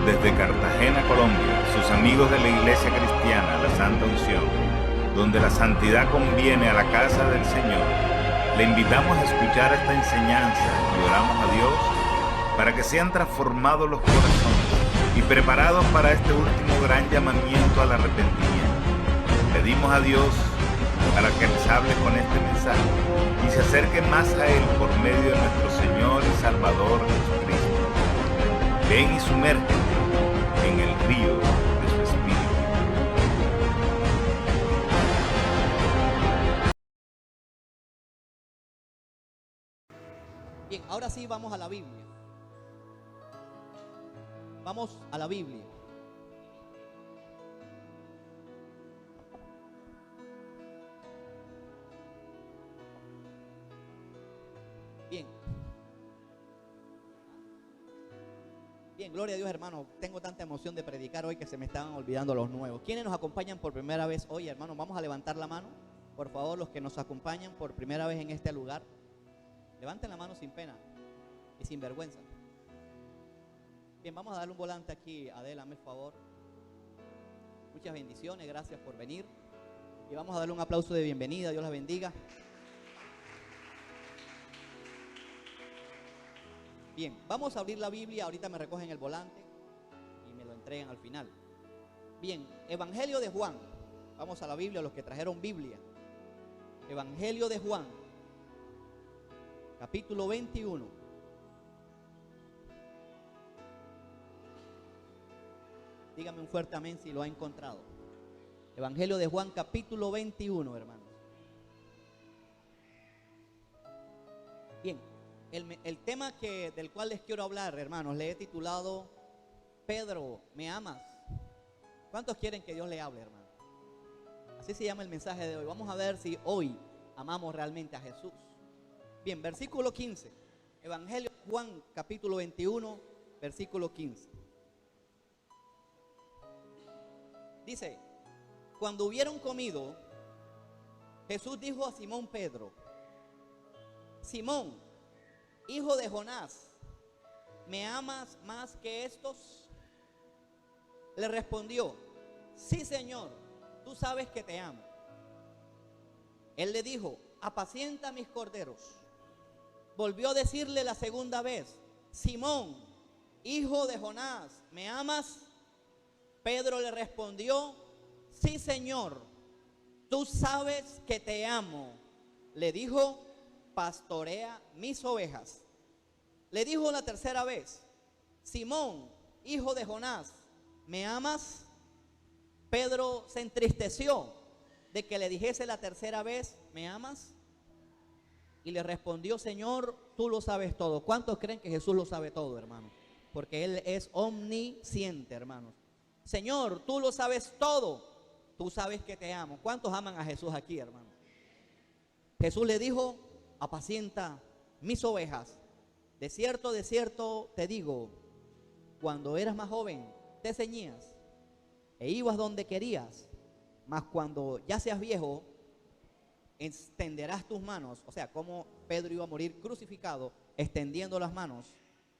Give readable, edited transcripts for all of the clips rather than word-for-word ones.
Desde Cartagena, Colombia, sus amigos de la Iglesia Cristiana La Santa Unción, donde la santidad conviene a la casa del Señor, le invitamos a escuchar esta enseñanza y oramos a Dios para que sean transformados los corazones y preparados para este último gran llamamiento al arrepentimiento. Pedimos a Dios para que les hable con este mensaje y se acerquen más a Él por medio de nuestro Señor y Salvador Jesucristo. Ven y sumérgete en el río de su Espíritu. Bien, ahora sí vamos a la Biblia. Vamos a la Biblia. Bien. Bien, gloria a Dios, hermano. Tengo tanta emoción de predicar hoy que se me estaban olvidando los nuevos. ¿Quiénes nos acompañan por primera vez hoy, hermano? Vamos a levantar la mano. Por favor, los que nos acompañan por primera vez en este lugar, levanten la mano sin pena y sin vergüenza. Bien, vamos a darle un volante aquí. Adela, hazme el favor. Muchas bendiciones, gracias por venir. Y vamos a darle un aplauso de bienvenida. Dios la bendiga. Bien, vamos a abrir la Biblia. Ahorita me recogen el volante y me lo entregan al final. Bien, Evangelio de Juan. Vamos a la Biblia, los que trajeron Biblia. Evangelio de Juan, capítulo 21. Dígame un fuerte amén si lo ha encontrado. Evangelio de Juan, capítulo 21, hermanos. Bien, el tema del cual les quiero hablar, hermanos, le he titulado Pedro, ¿me amas? ¿Cuántos quieren que Dios le hable, hermano? Así se llama el mensaje de hoy. Vamos a ver si hoy amamos realmente a Jesús. Bien, versículo 15. Evangelio de Juan, capítulo 21, versículo 15. Dice: cuando hubieron comido, Jesús dijo a Simón Pedro: Simón, hijo de Jonás, ¿me amas más que estos? Le respondió: sí, Señor, tú sabes que te amo. Él le dijo: apacienta mis corderos. Volvió a decirle la segunda vez: Simón, hijo de Jonás, ¿me amas? Pedro le respondió: sí, Señor, tú sabes que te amo. Le dijo: pastorea mis ovejas. Le dijo la tercera vez: Simón, hijo de Jonás, ¿me amas? Pedro se entristeció de que le dijese la tercera vez: ¿me amas? Y le respondió: Señor, tú lo sabes todo. ¿Cuántos creen que Jesús lo sabe todo, hermano? Porque Él es omnisciente, hermanos. Señor, tú lo sabes todo. Tú sabes que te amo. ¿Cuántos aman a Jesús aquí, hermano? Jesús le dijo: apacienta mis ovejas. De cierto te digo, cuando eras más joven te ceñías e ibas donde querías, mas cuando ya seas viejo extenderás tus manos. O sea, como Pedro iba a morir crucificado, extendiendo las manos,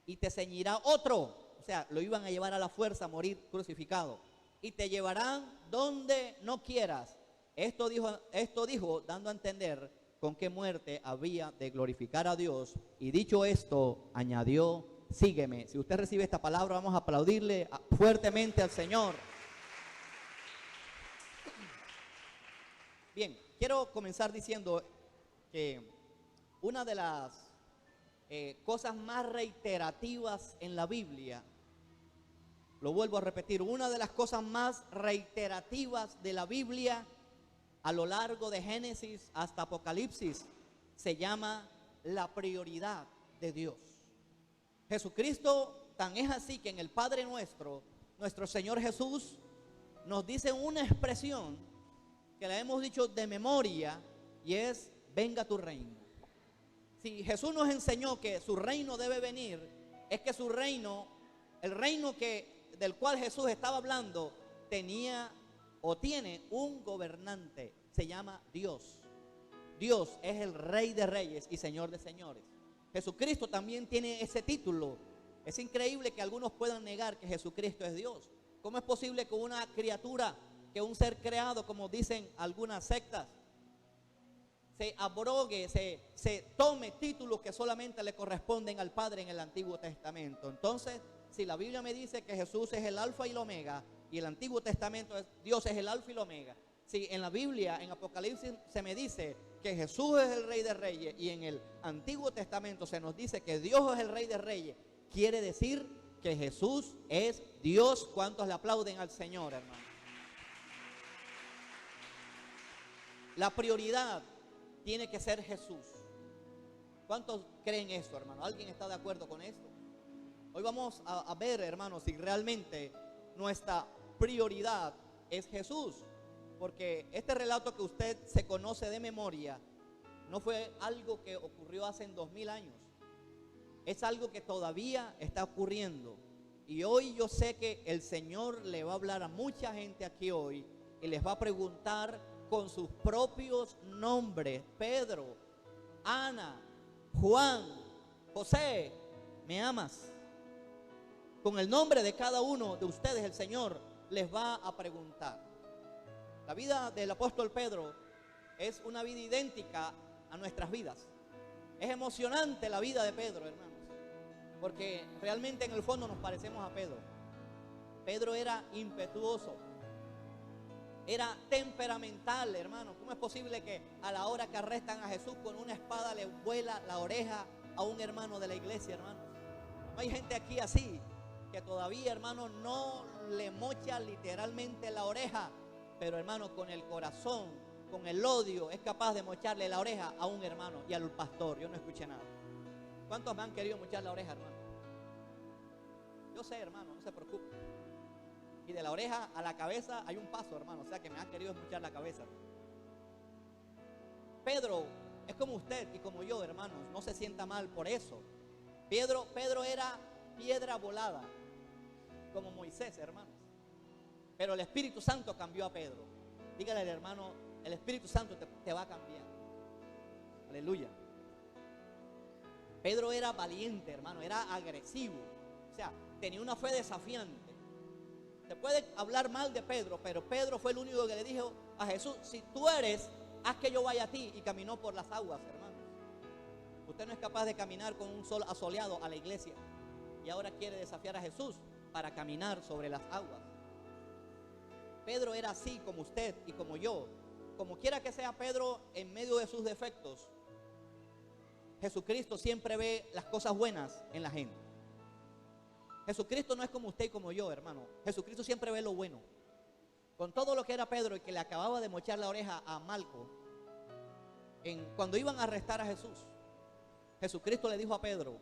y te ceñirá otro. O sea, lo iban a llevar a la fuerza a morir crucificado, y te llevarán donde no quieras. Esto dijo dando a entender con qué muerte había de glorificar a Dios. Y dicho esto, añadió: sígueme. Si usted recibe esta palabra, vamos a aplaudirle fuertemente al Señor. Bien, quiero comenzar diciendo que una de las cosas más reiterativas en la Biblia, lo vuelvo a repetir, una de las cosas más reiterativas de la Biblia a lo largo de Génesis hasta Apocalipsis se llama la prioridad de Dios. Jesucristo tan es así que en el Padre Nuestro, nuestro Señor Jesús nos dice una expresión que la hemos dicho de memoria, y es: venga tu reino. Si Jesús nos enseñó que su reino debe venir, es que su reino, el reino del cual Jesús estaba hablando, tenía o tiene un gobernante, se llama Dios. Dios es el Rey de Reyes y Señor de Señores. Jesucristo también tiene ese título, Es increíble que algunos puedan negar que Jesucristo es Dios. ¿Cómo es posible que una criatura, que un ser creado, como dicen algunas sectas, se abrogue, se tome títulos que solamente le corresponden al Padre en el Antiguo Testamento? Entonces, si la Biblia me dice que Jesús es el Alfa y el Omega, y el Antiguo Testamento Dios es el Alfa y el Omega, si en la Biblia, en Apocalipsis, se me dice que Jesús es el Rey de Reyes, y en el Antiguo Testamento se nos dice que Dios es el Rey de Reyes, quiere decir que Jesús es Dios. ¿Cuántos le aplauden al Señor, hermano? La prioridad tiene que ser Jesús. ¿Cuántos creen esto, hermano? ¿Alguien está de acuerdo con esto? Hoy vamos a ver, hermanos, si realmente nuestra prioridad es Jesús. Porque este relato que usted se conoce de memoria no fue algo que ocurrió hace 2000 años. Es algo que todavía está ocurriendo. Y hoy yo sé que el Señor le va a hablar a mucha gente aquí hoy y les va a preguntar con sus propios nombres: Pedro, Ana, Juan, José, ¿me amas? Con el nombre de cada uno de ustedes el Señor les va a preguntar. La vida del apóstol Pedro es una vida idéntica a nuestras vidas. Es emocionante la vida de Pedro, hermanos, porque realmente en el fondo nos parecemos a Pedro. Pedro era impetuoso, era temperamental, hermano. ¿Cómo es posible que a la hora que arrestan a Jesús con una espada le vuela la oreja a un hermano de la iglesia, hermanos? No hay gente aquí así, que todavía, hermano, no le mocha literalmente la oreja, pero, hermano, con el corazón, con el odio, es capaz de mocharle la oreja a un hermano y al pastor. Yo no escuché nada. ¿Cuántos me han querido mochar la oreja, hermano? Yo sé, hermano, no se preocupe. Y de la oreja a la cabeza hay un paso, hermano. O sea que me han querido mochar la cabeza. Pedro es como usted y como yo, hermanos. No se sienta mal por eso. Pedro era piedra volada, como Moisés, hermanos. Pero el Espíritu Santo cambió a Pedro. Dígale al hermano: el Espíritu Santo te va a cambiar. Aleluya. Pedro era valiente, hermano, era agresivo. O sea, tenía una fe desafiante. Se puede hablar mal de Pedro, pero Pedro fue el único que le dijo a Jesús: si tú eres, haz que yo vaya a ti. Y caminó por las aguas, hermano. Usted no es capaz de caminar con un sol asoleado a la iglesia, y ahora quiere desafiar a Jesús para caminar sobre las aguas. Pedro era así como usted y como yo. Como quiera que sea Pedro, en medio de sus defectos, Jesucristo siempre ve las cosas buenas en la gente. Jesucristo no es como usted y como yo, hermano. Jesucristo siempre ve lo bueno. Con todo lo que era Pedro y que le acababa de mochar la oreja a Malco, cuando iban a arrestar a Jesús, Jesucristo le dijo a Pedro: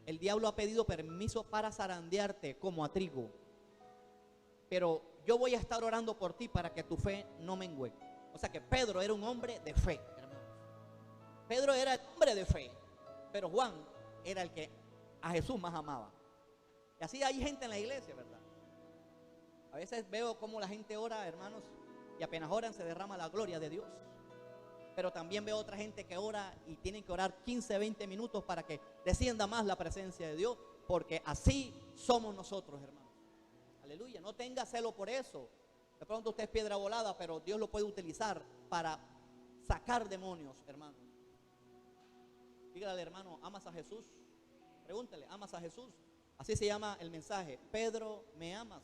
el diablo ha pedido permiso para zarandearte como a trigo, pero yo voy a estar orando por ti para que tu fe no mengue. O sea que Pedro era un hombre de fe, hermanos. Pedro era el hombre de fe, pero Juan era el que a Jesús más amaba. Y así hay gente en la iglesia, ¿verdad? A veces veo cómo la gente ora, hermanos, y apenas oran se derrama la gloria de Dios. Pero también veo otra gente que ora y tienen que orar 15, 20 minutos para que descienda más la presencia de Dios, porque así somos nosotros, hermanos. Aleluya, no tenga celo por eso. De pronto usted es piedra volada, pero Dios lo puede utilizar para sacar demonios, hermano. Dígale al hermano: ¿amas a Jesús? Pregúntele: ¿amas a Jesús? Así se llama el mensaje: Pedro, ¿me amas?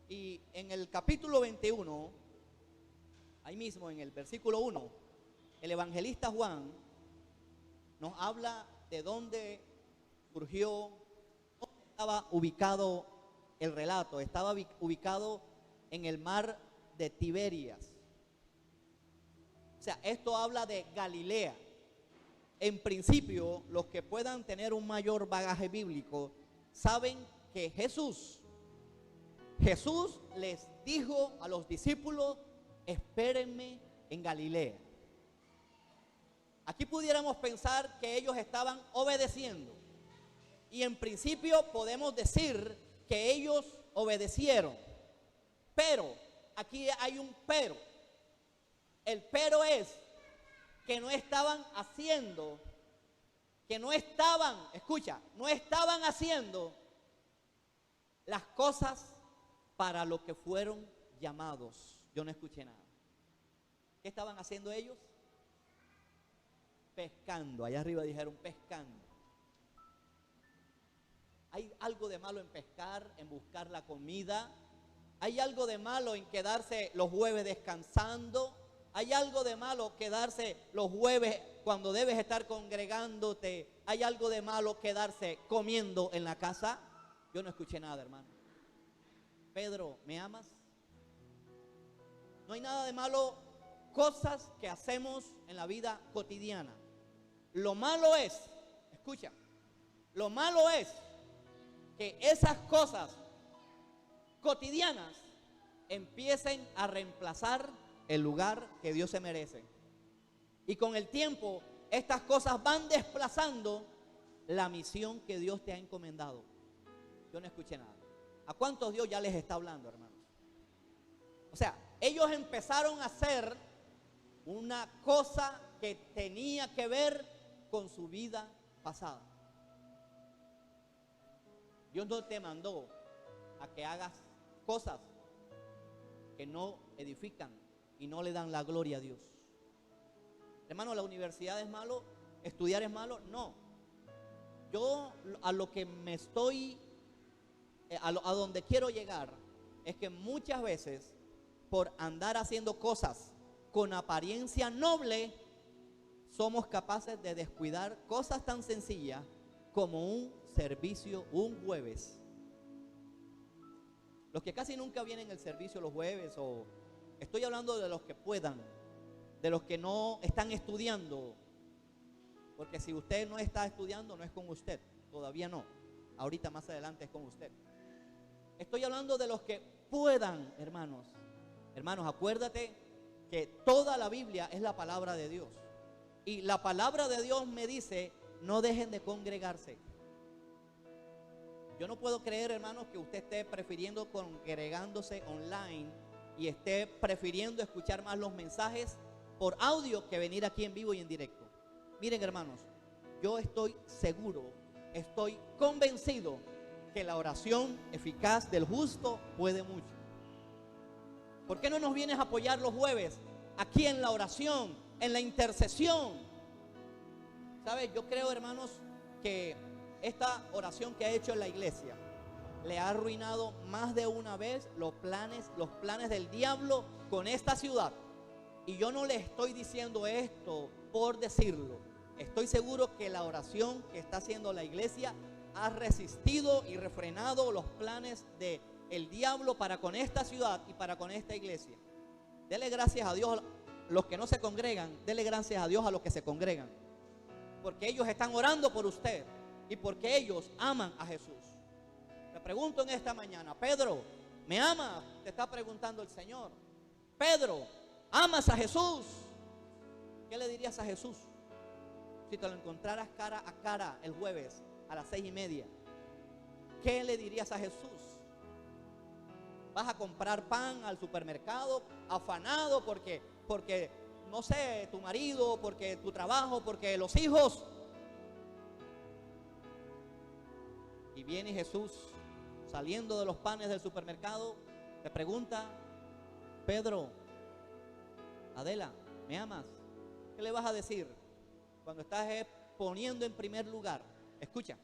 Y en el capítulo 21, ahí mismo en el versículo 1, el evangelista Juan nos habla de dónde surgió, dónde estaba ubicado el relato. Estaba ubicado en el mar de Tiberias. O sea, esto habla de Galilea. En principio, los que puedan tener un mayor bagaje bíblico saben que Jesús les dijo a los discípulos: espérenme en Galilea. Aquí pudiéramos pensar que ellos estaban obedeciendo, y en principio podemos decir que ellos obedecieron, pero aquí hay un pero. El pero es que no estaban haciendo que no estaban, escucha, no estaban haciendo las cosas para lo que fueron llamados. Yo no escuché nada. ¿Qué estaban haciendo ellos? Pescando. Allá arriba dijeron pescando. Hay algo de malo en pescar, en buscar la comida. Hay algo de malo en quedarse los jueves descansando. Hay algo de malo quedarse los jueves cuando debes estar congregándote. Hay algo de malo quedarse comiendo en la casa. Yo no escuché nada, hermano. Pedro, ¿me amas? No hay nada de malo, cosas que hacemos en la vida cotidiana. Lo malo es, escucha, lo malo es que esas cosas cotidianas empiecen a reemplazar el lugar que Dios se merece. Y con el tiempo, estas cosas van desplazando la misión que Dios te ha encomendado. Yo no escuché nada. ¿A cuántos Dios ya les está hablando, hermanos? O sea, ellos empezaron a hacer una cosa que tenía que ver con su vida pasada. Dios no te mandó a que hagas cosas que no edifican y no le dan la gloria a Dios. Hermano, ¿la universidad es malo? ¿Estudiar es malo? No. Yo a lo que me estoy, a donde quiero llegar, es que muchas veces, por andar haciendo cosas con apariencia noble, somos capaces de descuidar cosas tan sencillas como un servicio un jueves. Los que casi nunca vienen al servicio los jueves, o estoy hablando de los que puedan, de los que no están estudiando, porque si usted no está estudiando no es con usted, todavía no, ahorita más adelante es con usted. Estoy hablando de los que puedan, hermanos. Hermanos, acuérdate que toda la Biblia es la palabra de Dios. Y la palabra de Dios me dice, no dejen de congregarse. Yo no puedo creer, hermanos, que usted esté prefiriendo congregándose online y esté prefiriendo escuchar más los mensajes por audio que venir aquí en vivo y en directo. Miren, hermanos, yo estoy seguro, estoy convencido que la oración eficaz del justo puede mucho. ¿Por qué no nos vienes a apoyar los jueves aquí en la oración, en la intercesión? ¿Sabes? Yo creo, hermanos, que esta oración que ha hecho en la iglesia le ha arruinado más de una vez los planes del diablo con esta ciudad. Y yo no le estoy diciendo esto por decirlo. Estoy seguro que la oración que está haciendo la iglesia ha resistido y refrenado los planes del diablo para con esta ciudad y para con esta iglesia. Dele gracias a Dios a los que no se congregan. Dele gracias a Dios a los que se congregan, porque ellos están orando por usted y porque ellos aman a Jesús. Me pregunto en esta mañana, Pedro, ¿me amas? Te está preguntando el Señor. Pedro, ¿amas a Jesús? ¿Qué le dirías a Jesús si te lo encontraras cara a cara el jueves a las 6:30? ¿Qué le dirías a Jesús? ¿Vas a comprar pan al supermercado afanado porque no sé, tu marido, porque tu trabajo, porque los hijos? Y viene Jesús saliendo de los panes del supermercado, te pregunta, Pedro, Adela, ¿me amas? ¿Qué le vas a decir cuando estás poniendo en primer lugar? Escucha,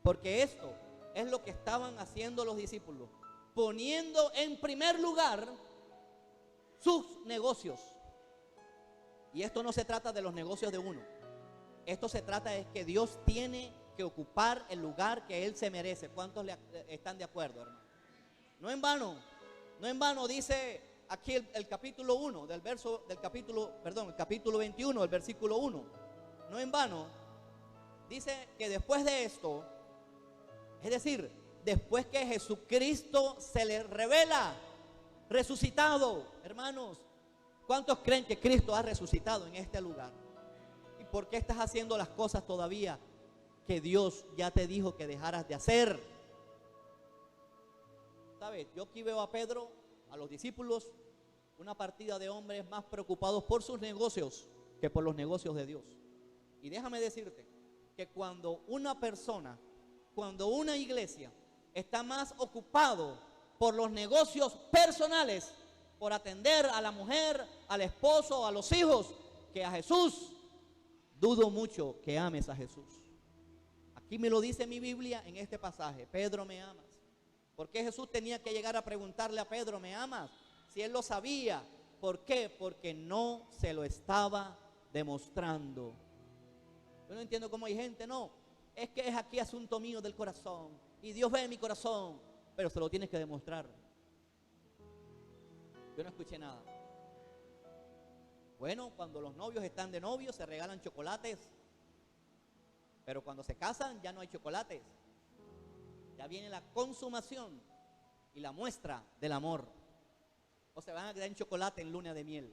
porque esto es lo que estaban haciendo los discípulos, poniendo en primer lugar sus negocios. Y esto no se trata de los negocios de uno. Esto se trata de que Dios tiene que ocupar el lugar que Él se merece. ¿Cuántos están de acuerdo, hermano? No en vano dice aquí el capítulo 1 el capítulo 21, el versículo 1. No en vano dice que después de esto, es decir, después que Jesucristo se le revela resucitado, hermanos, ¿cuántos creen que Cristo ha resucitado en este lugar? ¿Y por qué estás haciendo las cosas todavía que Dios ya te dijo que dejaras de hacer? ¿Sabes? Yo aquí veo a Pedro, a los discípulos, una partida de hombres más preocupados por sus negocios que por los negocios de Dios. Y déjame decirte que cuando una persona, cuando una iglesia está más ocupado por los negocios personales, por atender a la mujer, al esposo, a los hijos, que a Jesús, dudo mucho que ames a Jesús. Aquí me lo dice mi Biblia en este pasaje: Pedro, ¿me amas? ¿Por qué Jesús tenía que llegar a preguntarle a Pedro, ¿me amas? Si él lo sabía. ¿Por qué? Porque no se lo estaba demostrando. Yo no entiendo cómo hay gente, no, es que es aquí asunto mío del corazón, y Dios ve mi corazón, pero se lo tienes que demostrar. Yo no escuché nada. Bueno, cuando los novios están de novios se regalan chocolates, pero cuando se casan ya no hay chocolates. Ya viene la consumación y la muestra del amor. O se van a quedar en chocolate en luna de miel.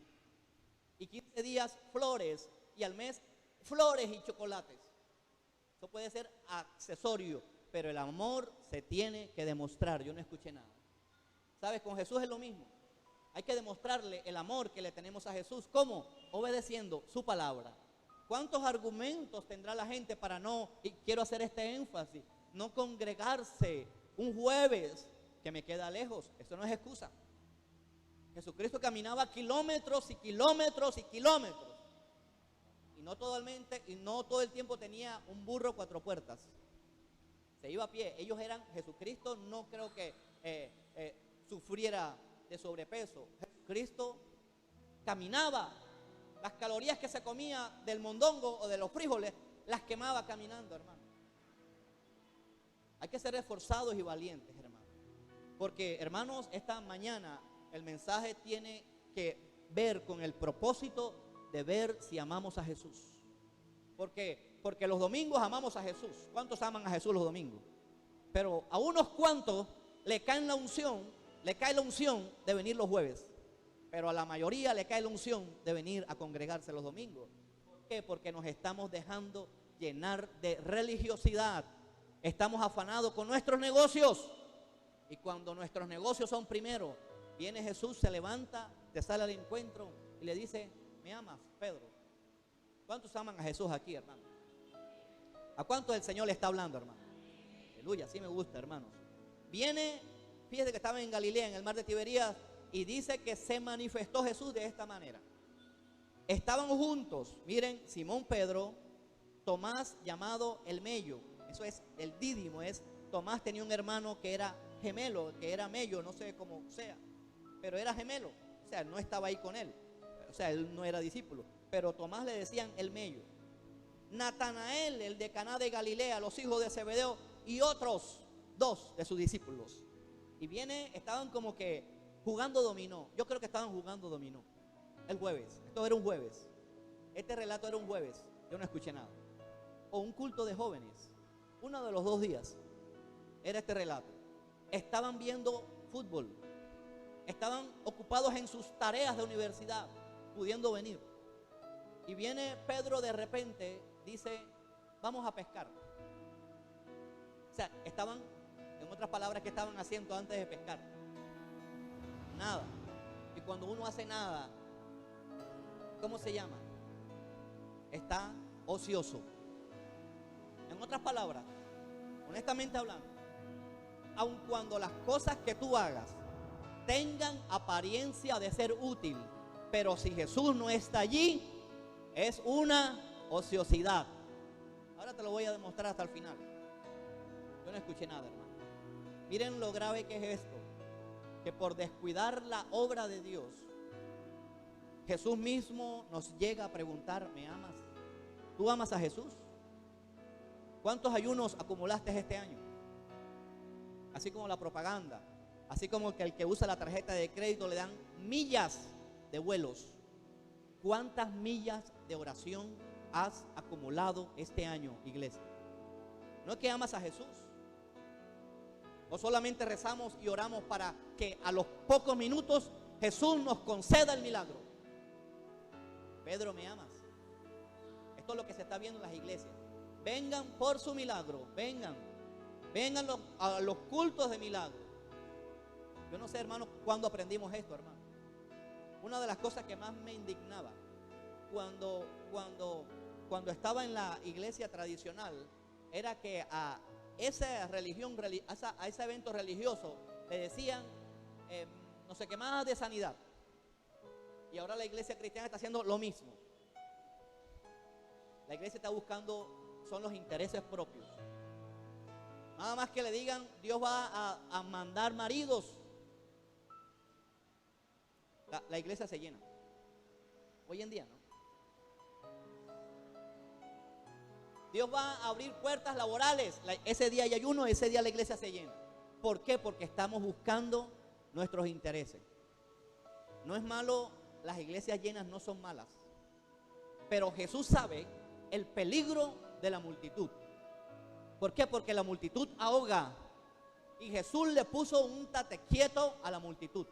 Y 15 días flores, y al mes flores y chocolates. Eso puede ser accesorio, pero el amor se tiene que demostrar. Yo no escuché nada. ¿Sabes? Con Jesús es lo mismo. Hay que demostrarle el amor que le tenemos a Jesús. ¿Cómo? Obedeciendo su palabra. ¿Cuántos argumentos tendrá la gente para no, y quiero hacer este énfasis, no congregarse un jueves que me queda lejos? Eso no es excusa. Jesucristo caminaba kilómetros y kilómetros y kilómetros. Y no todo el tiempo tenía un burro 4 puertas. Se iba a pie. Jesucristo no creo que sufriera de sobrepeso. Jesucristo caminaba. Las calorías que se comía del mondongo o de los frijoles, las quemaba caminando, hermano. Hay que ser esforzados y valientes, hermano. Porque, hermanos, esta mañana el mensaje tiene que ver con el propósito de ver si amamos a Jesús. Porque los domingos amamos a Jesús. ¿Cuántos aman a Jesús los domingos? Pero a unos cuantos le cae la unción de venir los jueves. Pero a la mayoría le cae la unción de venir a congregarse los domingos. ¿Por qué? Porque nos estamos dejando llenar de religiosidad. Estamos afanados con nuestros negocios. Y cuando nuestros negocios son primero, viene Jesús, se levanta, te sale al encuentro y le dice: ¿me amas, Pedro? ¿Cuántos aman a Jesús aquí, hermano? ¿A cuántos el Señor le está hablando, hermano? Aleluya, así me gusta, hermanos. Viene, fíjese que estaba en Galilea, en el mar de Tiberías, y dice que se manifestó Jesús de esta manera. Estaban juntos, miren, Simón Pedro, Tomás llamado el Mello, eso es el Dídimo, Tomás tenía un hermano que era gemelo, que era mello, no sé cómo sea, pero era gemelo, o sea, no estaba ahí con él, o sea, él no era discípulo, pero Tomás le decían el Mello. Natanael, el de Caná de Galilea, los hijos de Zebedeo, y otros 2 de sus discípulos. Y estaban como que jugando dominó. Yo creo que estaban jugando dominó el jueves. Esto era un jueves. Este relato era un jueves. Yo no escuché nada. O un culto de jóvenes. Uno de los 2 días era este relato. Estaban viendo fútbol. Estaban ocupados en sus tareas de universidad, pudiendo venir. Y viene Pedro de repente, dice: vamos a pescar. O sea, estaban, en otras palabras, ¿qué estaban haciendo antes de pescar? Nada. Y cuando uno hace nada, ¿cómo se llama? Está ocioso. En otras palabras, honestamente hablando, aun cuando las cosas que tú hagas tengan apariencia de ser útil, pero si Jesús no está allí, es una ociosidad. Ahora te lo voy a demostrar hasta el final. Yo no escuché nada, hermano. Miren lo grave que es esto, que por descuidar la obra de Dios, Jesús mismo nos llega a preguntar: ¿me amas? ¿Tú amas a Jesús? ¿Cuántos ayunos acumulaste este año? Así como la propaganda, así como que el que usa la tarjeta de crédito le dan millas de vuelos. ¿Cuántas millas de oración has acumulado este año, iglesia? No es que amas a Jesús. No solamente rezamos y oramos para que a los pocos minutos Jesús nos conceda el milagro. Pedro, ¿me amas? Esto es lo que se está viendo en las iglesias. Vengan por su milagro, vengan a los cultos de milagro. Yo no sé, hermano, cuándo aprendimos esto, hermano. Una de las cosas que más me indignaba cuando cuando estaba en la iglesia tradicional era que a esa religión, a ese evento religioso le decían no sé qué más de sanidad. Y ahora la iglesia cristiana está haciendo lo mismo. La iglesia está buscando, son los intereses propios. Nada más que le digan, Dios va a mandar maridos. La iglesia se llena. Hoy en día, ¿no? Dios va a abrir puertas laborales. Ese día hay ayuno, ese día la iglesia se llena. ¿Por qué? Porque estamos buscando nuestros intereses. No es malo, las iglesias llenas no son malas. Pero Jesús sabe el peligro de la multitud. ¿Por qué? Porque la multitud ahoga. Y Jesús le puso un tate quieto a la multitud.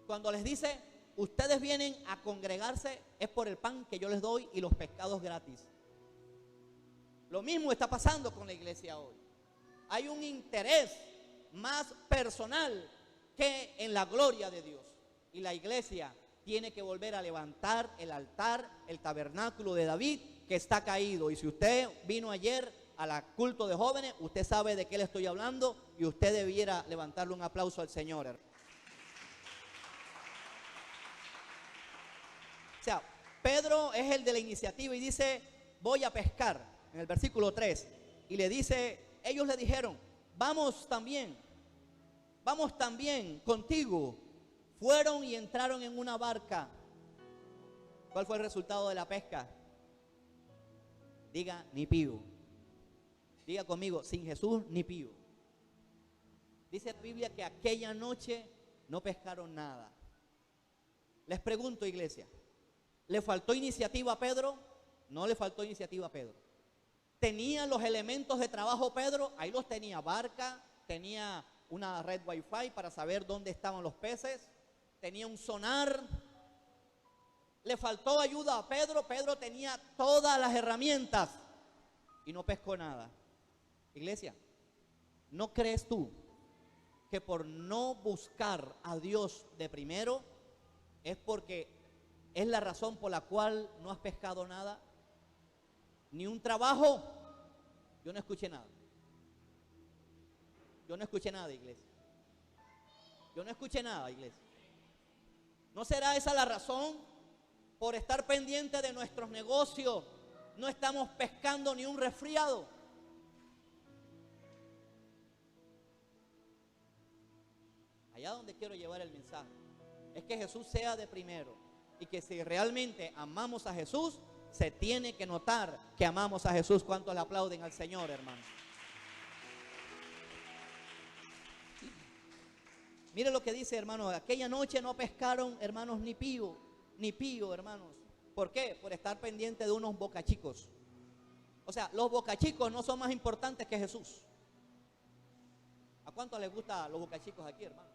Cuando les dice, ustedes vienen a congregarse es por el pan que yo les doy y los pescados gratis. Lo mismo está pasando con la iglesia hoy. Hay un interés más personal que en la gloria de Dios. Y la iglesia tiene que volver a levantar el altar, el tabernáculo de David, que está caído. Y si usted vino ayer al culto de jóvenes, usted sabe de qué le estoy hablando y usted debiera levantarle un aplauso al Señor. O sea, Pedro es el de la iniciativa y dice, voy a pescar, en el versículo 3. Y le dice, ellos le dijeron, vamos también contigo. Fueron y entraron en una barca. ¿Cuál fue el resultado de la pesca? Diga, ni pío. Diga conmigo, sin Jesús ni pío. Dice la Biblia que aquella noche no pescaron nada. Les pregunto, iglesia, ¿le faltó iniciativa a Pedro? No le faltó iniciativa a Pedro. ¿Tenía los elementos de trabajo Pedro? Ahí los tenía, barca, tenía una red wifi para saber dónde estaban los peces, tenía un sonar. ¿Le faltó ayuda a Pedro? Pedro tenía todas las herramientas y no pescó nada. Iglesia, ¿no crees tú que por no buscar a Dios de primero es porque es la razón por la cual no has pescado nada? Ni un trabajo. Yo no escuché nada. Yo no escuché nada, iglesia. Yo no escuché nada, iglesia. ¿No será esa la razón? Por estar pendiente de nuestros negocios, no estamos pescando ni un resfriado. Allá donde quiero llevar el mensaje es que Jesús sea de primero y que si realmente amamos a Jesús, se tiene que notar que amamos a Jesús. ¿Cuántos le aplauden al Señor, hermano? Mire lo que dice, hermano. Aquella noche no pescaron, hermanos, ni pío, hermanos. ¿Por qué? Por estar pendiente de unos bocachicos. O sea, los bocachicos no son más importantes que Jesús. ¿A cuántos les gustan los bocachicos aquí, hermano?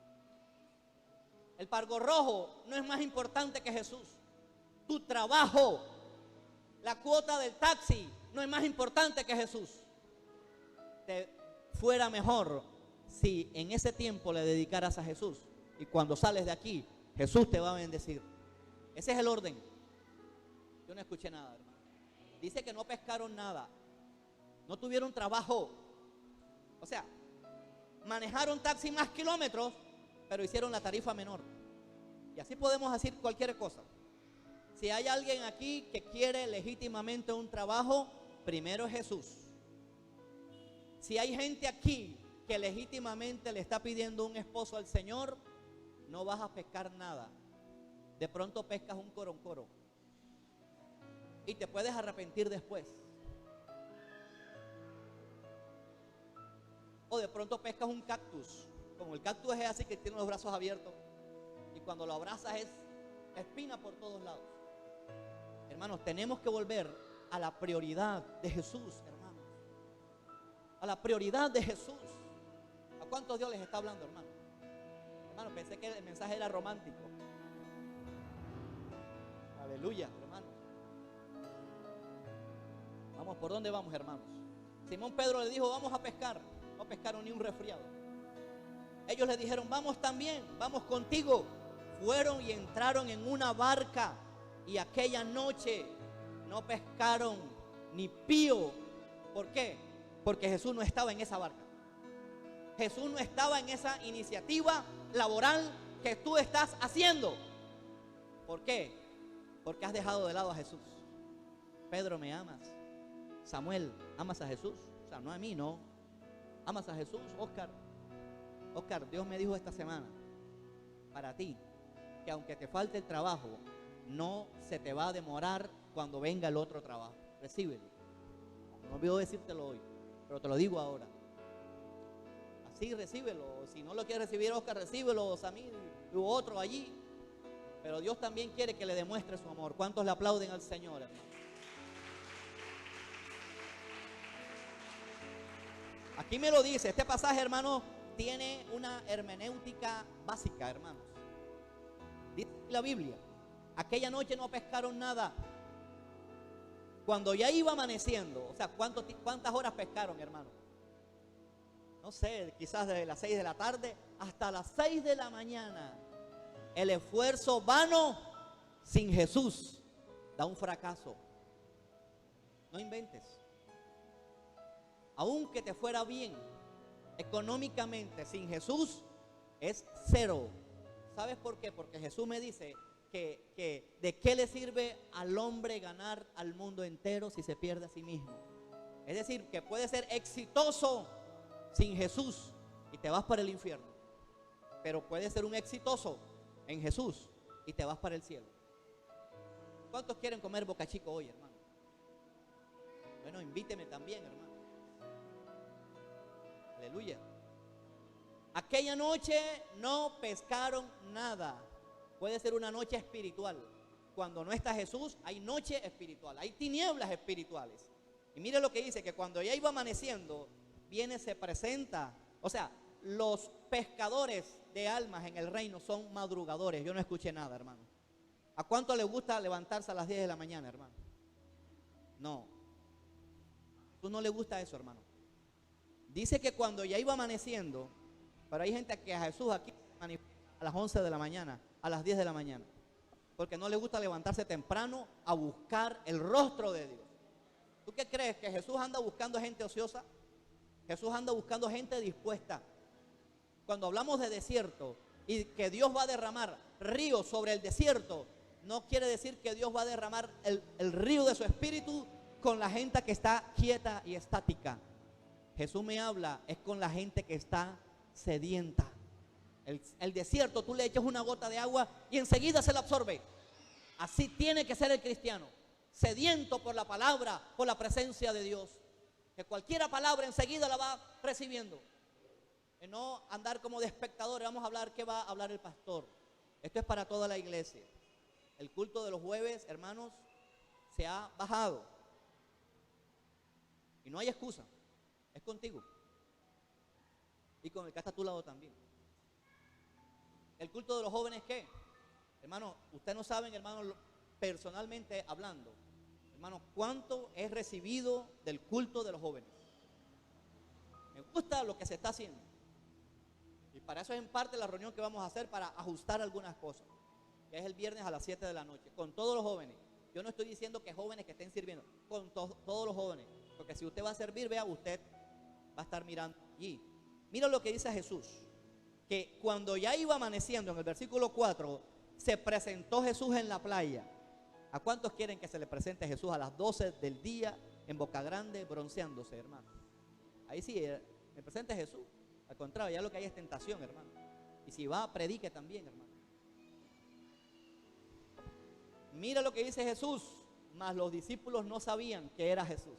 El pargo rojo no es más importante que Jesús. Tu trabajo, la cuota del taxi, no es más importante que Jesús. Te fuera mejor si en ese tiempo le dedicaras a Jesús. Y cuando sales de aquí, Jesús te va a bendecir. Ese es el orden. Yo no escuché nada, hermano. Dice que no pescaron nada. No tuvieron trabajo. O sea, manejaron taxi más kilómetros, pero hicieron la tarifa menor. Y así podemos decir cualquier cosa. Si hay alguien aquí que quiere legítimamente un trabajo, primero es Jesús. Si hay gente aquí que legítimamente le está pidiendo un esposo al Señor, no vas a pescar nada. De pronto pescas un coroncoro y te puedes arrepentir después. O de pronto pescas un cactus. Como el cactus es así, que tiene los brazos abiertos, y cuando lo abrazas es espina por todos lados. Hermanos, tenemos que volver a la prioridad de Jesús, hermanos. A la prioridad de Jesús. ¿A cuántos Dios les está hablando, hermano? Hermano, pensé que el mensaje era romántico. Aleluya, hermano. Vamos, ¿por dónde vamos, hermanos? Simón Pedro le dijo, vamos a pescar. No pescaron ni un resfriado. Ellos le dijeron, vamos también, vamos contigo. Fueron y entraron en una barca y aquella noche no pescaron ni pío. ¿Por qué? Porque Jesús no estaba en esa barca. Jesús no estaba en esa iniciativa laboral que tú estás haciendo. ¿Por qué? Porque has dejado de lado a Jesús. Pedro, ¿me amas? Samuel, ¿amas a Jesús? O sea, no a mí, no. ¿Amas a Jesús? Oscar, Dios me dijo esta semana para ti que aunque te falte el trabajo, no se te va a demorar cuando venga el otro trabajo. Recíbelo. No me olvido decírtelo hoy, pero te lo digo ahora. Así recíbelo. Si no lo quieres recibir, Oscar, recíbelo, Samir u otro allí. Pero Dios también quiere que le demuestre su amor. ¿Cuántos le aplauden al Señor, hermano? Aquí me lo dice. Este pasaje, hermano, tiene una hermenéutica básica, hermanos. Dice la Biblia: aquella noche no pescaron nada. Cuando ya iba amaneciendo, o sea, ¿cuántas horas pescaron, hermano? No sé, quizás desde las 6 de la tarde hasta las 6 de la mañana. El esfuerzo vano sin Jesús da un fracaso. No inventes. Aunque te fuera bien económicamente, sin Jesús es cero. ¿Sabes por qué? Porque Jesús me dice que ¿de qué le sirve al hombre ganar al mundo entero si se pierde a sí mismo? Es decir, que puede ser exitoso sin Jesús y te vas para el infierno, pero puede ser un exitoso en Jesús y te vas para el cielo. ¿Cuántos quieren comer Boca Chico hoy, hermano? Bueno, invíteme también, hermano. Aleluya. Aquella noche no pescaron nada. Puede ser una noche espiritual. Cuando no está Jesús, hay noche espiritual, hay tinieblas espirituales. Y mire lo que dice, que cuando ya iba amaneciendo, viene, se presenta. O sea, los pescadores de almas en el reino son madrugadores. Yo no escuché nada, hermano. ¿A cuánto le gusta levantarse a las 10 de la mañana, hermano? No. ¿Tú no le gusta eso, hermano? Dice que cuando ya iba amaneciendo, pero hay gente que a Jesús aquí a las 11 de la mañana, a las 10 de la mañana, porque no le gusta levantarse temprano a buscar el rostro de Dios. ¿Tú qué crees? ¿Que Jesús anda buscando gente ociosa? Jesús anda buscando gente dispuesta. Cuando hablamos de desierto y que Dios va a derramar ríos sobre el desierto, no quiere decir que Dios va a derramar el río de su espíritu con la gente que está quieta y estática. Jesús me habla es con la gente que está sedienta. El desierto, tú le echas una gota de agua y enseguida se la absorbe. Así tiene que ser el cristiano, sediento por la palabra, por la presencia de Dios, que cualquier palabra enseguida la va recibiendo. Y no andar como de espectadores. Vamos a hablar, ¿qué va a hablar el pastor? Esto es para toda la iglesia. El culto de los jueves, hermanos, se ha bajado y no hay excusa. Es contigo y con el que está a tu lado también. El culto de los jóvenes, ¿qué? Hermano, ustedes no saben, hermano, personalmente hablando, hermano, cuánto he recibido del culto de los jóvenes. Me gusta lo que se está haciendo. Y para eso es en parte la reunión que vamos a hacer para ajustar algunas cosas, que es el viernes a las 7 de la noche, con todos los jóvenes. Yo no estoy diciendo que jóvenes que estén sirviendo, con todos los jóvenes. Porque si usted va a servir, vea, usted va a estar mirando allí. Mira lo que dice Jesús, que cuando ya iba amaneciendo, en el versículo 4, se presentó Jesús en la playa. ¿A cuántos quieren que se le presente Jesús a las 12 del día en Boca Grande bronceándose, hermano? Ahí sí, me presente Jesús. Al contrario, ya lo que hay es tentación, hermano. Y si va, predique también, hermano. Mira lo que dice Jesús, mas los discípulos no sabían que era Jesús.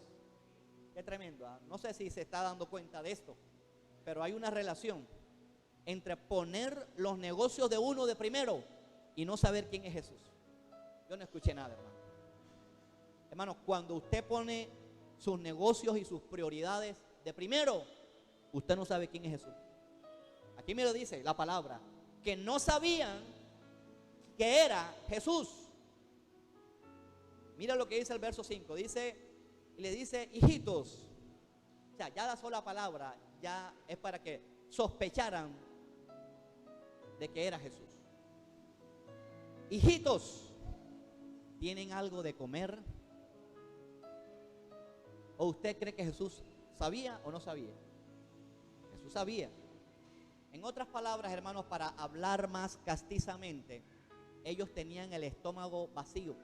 Qué tremendo, ¿eh? No sé si se está dando cuenta de esto, pero hay una relación entre poner los negocios de uno de primero y no saber quién es Jesús. Yo no escuché nada, hermano. Hermano, cuando usted pone sus negocios y sus prioridades de primero, usted no sabe quién es Jesús. Aquí me lo dice la palabra, que no sabían que era Jesús. Mira lo que dice el verso 5, dice, y le dice, hijitos. O sea, ya la sola palabra ya es para que sospecharan de que era Jesús. Hijitos, ¿tienen algo de comer? ¿O usted cree que Jesús sabía o no sabía? Jesús sabía. En otras palabras, hermanos, para hablar más castizamente, ellos tenían el estómago vacío.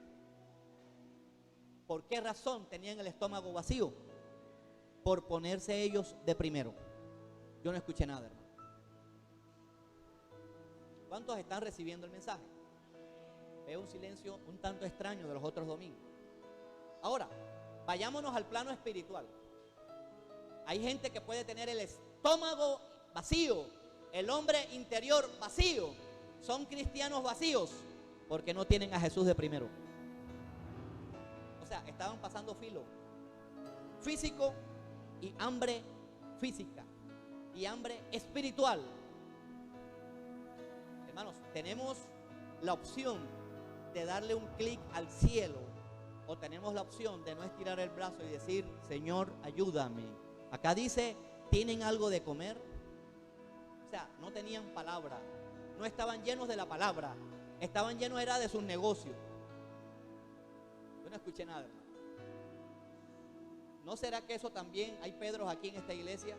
¿Por qué razón tenían el estómago vacío? Por ponerse ellos de primero. Yo no escuché nada, hermano. ¿Cuántos están recibiendo el mensaje? Veo un silencio un tanto extraño de los otros domingos. Ahora, vayámonos al plano espiritual. Hay gente que puede tener el estómago vacío, el hombre interior vacío. Son cristianos vacíos porque no tienen a Jesús de primero. O sea, estaban pasando filo físico y hambre física y hambre espiritual. Hermanos, tenemos la opción de darle un clic al cielo, o tenemos la opción de no estirar el brazo y decir: Señor, ayúdame. Acá dice: ¿tienen algo de comer? O sea, no tenían palabra, no estaban llenos de la palabra, estaban llenos era de sus negocios. Yo no escuché nada, hermano. ¿No será que eso también hay Pedros aquí en esta iglesia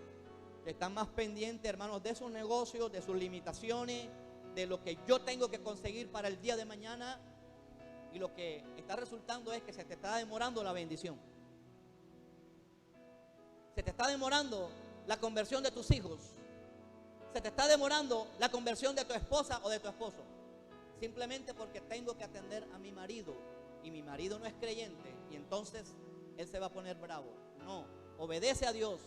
que están más pendientes, hermanos, de sus negocios, de sus limitaciones, de lo que yo tengo que conseguir para el día de mañana? Y lo que está resultando es que se te está demorando la bendición. Se te está demorando la conversión de tus hijos. Se te está demorando la conversión de tu esposa o de tu esposo. Simplemente porque tengo que atender a mi marido y mi marido no es creyente, y entonces él se va a poner bravo. No, obedece a Dios.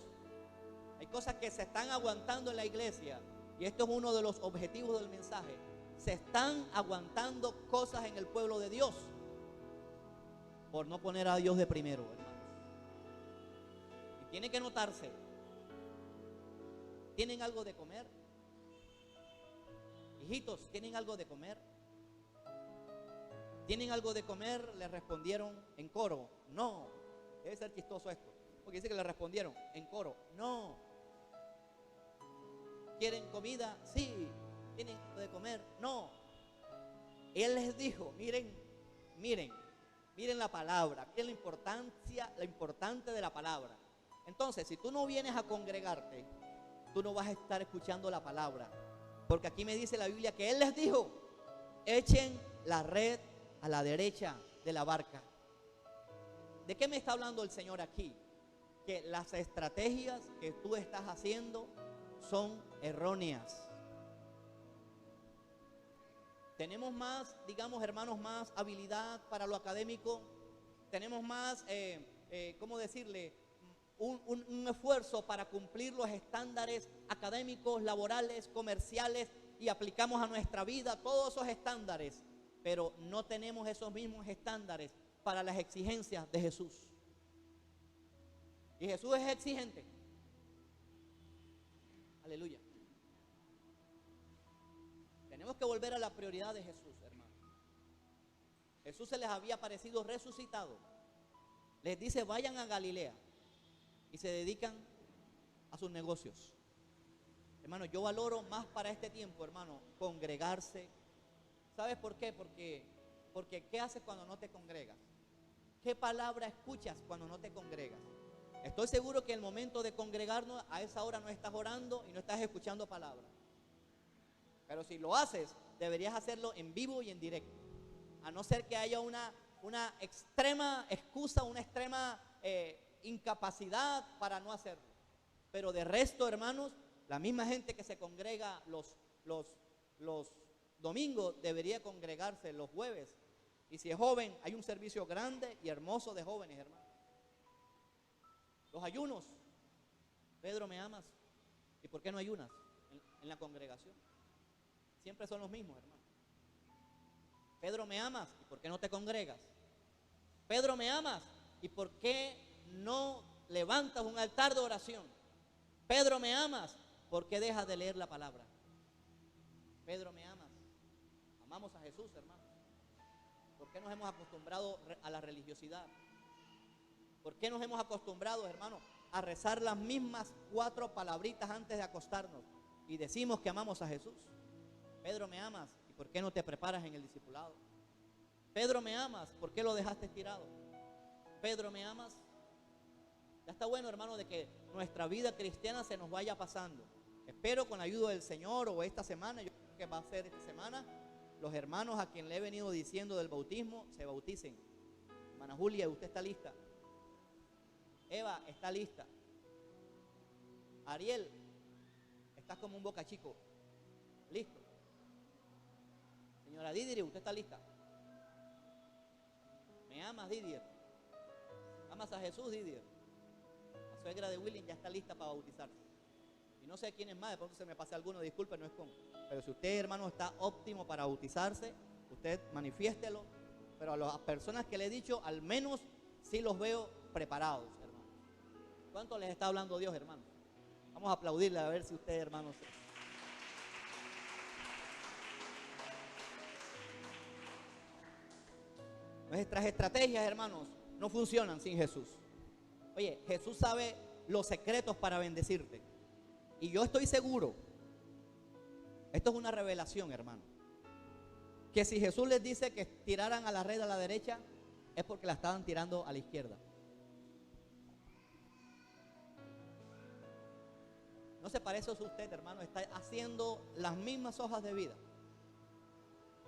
Hay cosas que se están aguantando en la iglesia, y esto es uno de los objetivos del mensaje. Se están aguantando cosas en el pueblo de Dios por no poner a Dios de primero, hermanos. Y tiene que notarse. ¿Tienen algo de comer? Hijitos, ¿tienen algo de comer? ¿Tienen algo de comer? Le respondieron en coro: no. Debe ser chistoso esto, porque dice que le respondieron en coro: no. ¿Quieren comida? Sí. ¿Tienen algo de comer? No. Él les dijo: miren la palabra, miren la importante de la palabra. Entonces, si tú no vienes a congregarte, tú no vas a estar escuchando la palabra, porque aquí me dice la Biblia que Él les dijo: echen la red a la derecha de la barca. ¿De qué me está hablando el Señor aquí? Que las estrategias que tú estás haciendo son erróneas. Tenemos más, digamos, hermanos, más habilidad para lo académico. Tenemos más, ¿cómo decirle? Un esfuerzo para cumplir los estándares académicos, laborales, comerciales, y aplicamos a nuestra vida todos esos estándares, pero no tenemos esos mismos estándares para las exigencias de Jesús. Y Jesús es exigente. Aleluya. Tenemos que volver a la prioridad de Jesús, hermano. Jesús se les había aparecido resucitado. Les dice: vayan a Galilea, y se dedican a sus negocios. Hermano, yo valoro más para este tiempo, hermano, congregarse. ¿Sabes por qué? Porque ¿qué haces cuando no te congregas? ¿Qué palabra escuchas cuando no te congregas? Estoy seguro que el momento de congregarnos, a esa hora no estás orando y no estás escuchando palabra. Pero si lo haces, deberías hacerlo en vivo y en directo. A no ser que haya una extrema excusa, una extrema incapacidad para no hacerlo. Pero de resto, hermanos, la misma gente que se congrega los domingos debería congregarse los jueves. Y si es joven, hay un servicio grande y hermoso de jóvenes, hermanos. Los ayunos. Pedro, ¿me amas? ¿Y por qué no ayunas en la congregación? Siempre son los mismos, hermano. Pedro, ¿me amas? ¿Y por qué no te congregas? Pedro, ¿me amas? ¿Y por qué no levantas un altar de oración? Pedro, ¿me amas? ¿Por qué dejas de leer la palabra? Pedro, ¿me amas? Amamos a Jesús, hermano. ¿Por qué nos hemos acostumbrado a la religiosidad? ¿Por qué nos hemos acostumbrado, hermano, a rezar las mismas 4 palabritas antes de acostarnos y decimos que amamos a Jesús? Pedro, ¿me amas? ¿Y por qué no te preparas en el discipulado? Pedro, ¿me amas? ¿Por qué lo dejaste tirado? Pedro, ¿me amas? Ya está bueno, hermano, de que nuestra vida cristiana se nos vaya pasando. Espero con la ayuda del Señor o esta semana, yo creo que va a ser esta semana, los hermanos a quien le he venido diciendo del bautismo se bauticen. Hermana Julia, ¿usted está lista? Eva, ¿está lista? Ariel, estás como un boca chico. ¿Listo? Señora Didier, ¿usted está lista? ¿Me amas, Didier? ¿Amas a Jesús, Didier? La suegra de William ya está lista para bautizarse. Y no sé quién es más, de pronto se me pase alguno, disculpe, no es con. Pero si usted, hermano, está óptimo para bautizarse, usted manifiéstelo. Pero a las personas que le he dicho, al menos sí los veo preparados, hermano. ¿Cuánto les está hablando Dios, hermano? Vamos a aplaudirle a ver si usted, hermanos. Nuestras estrategias, hermanos, no funcionan sin Jesús. Oye, Jesús sabe los secretos para bendecirte. Y yo estoy seguro, esto es una revelación, hermano, que si Jesús les dice que tiraran a la red a la derecha, es porque la estaban tirando a la izquierda. ¿No se parece a usted, hermano? Está haciendo las mismas hojas de vida.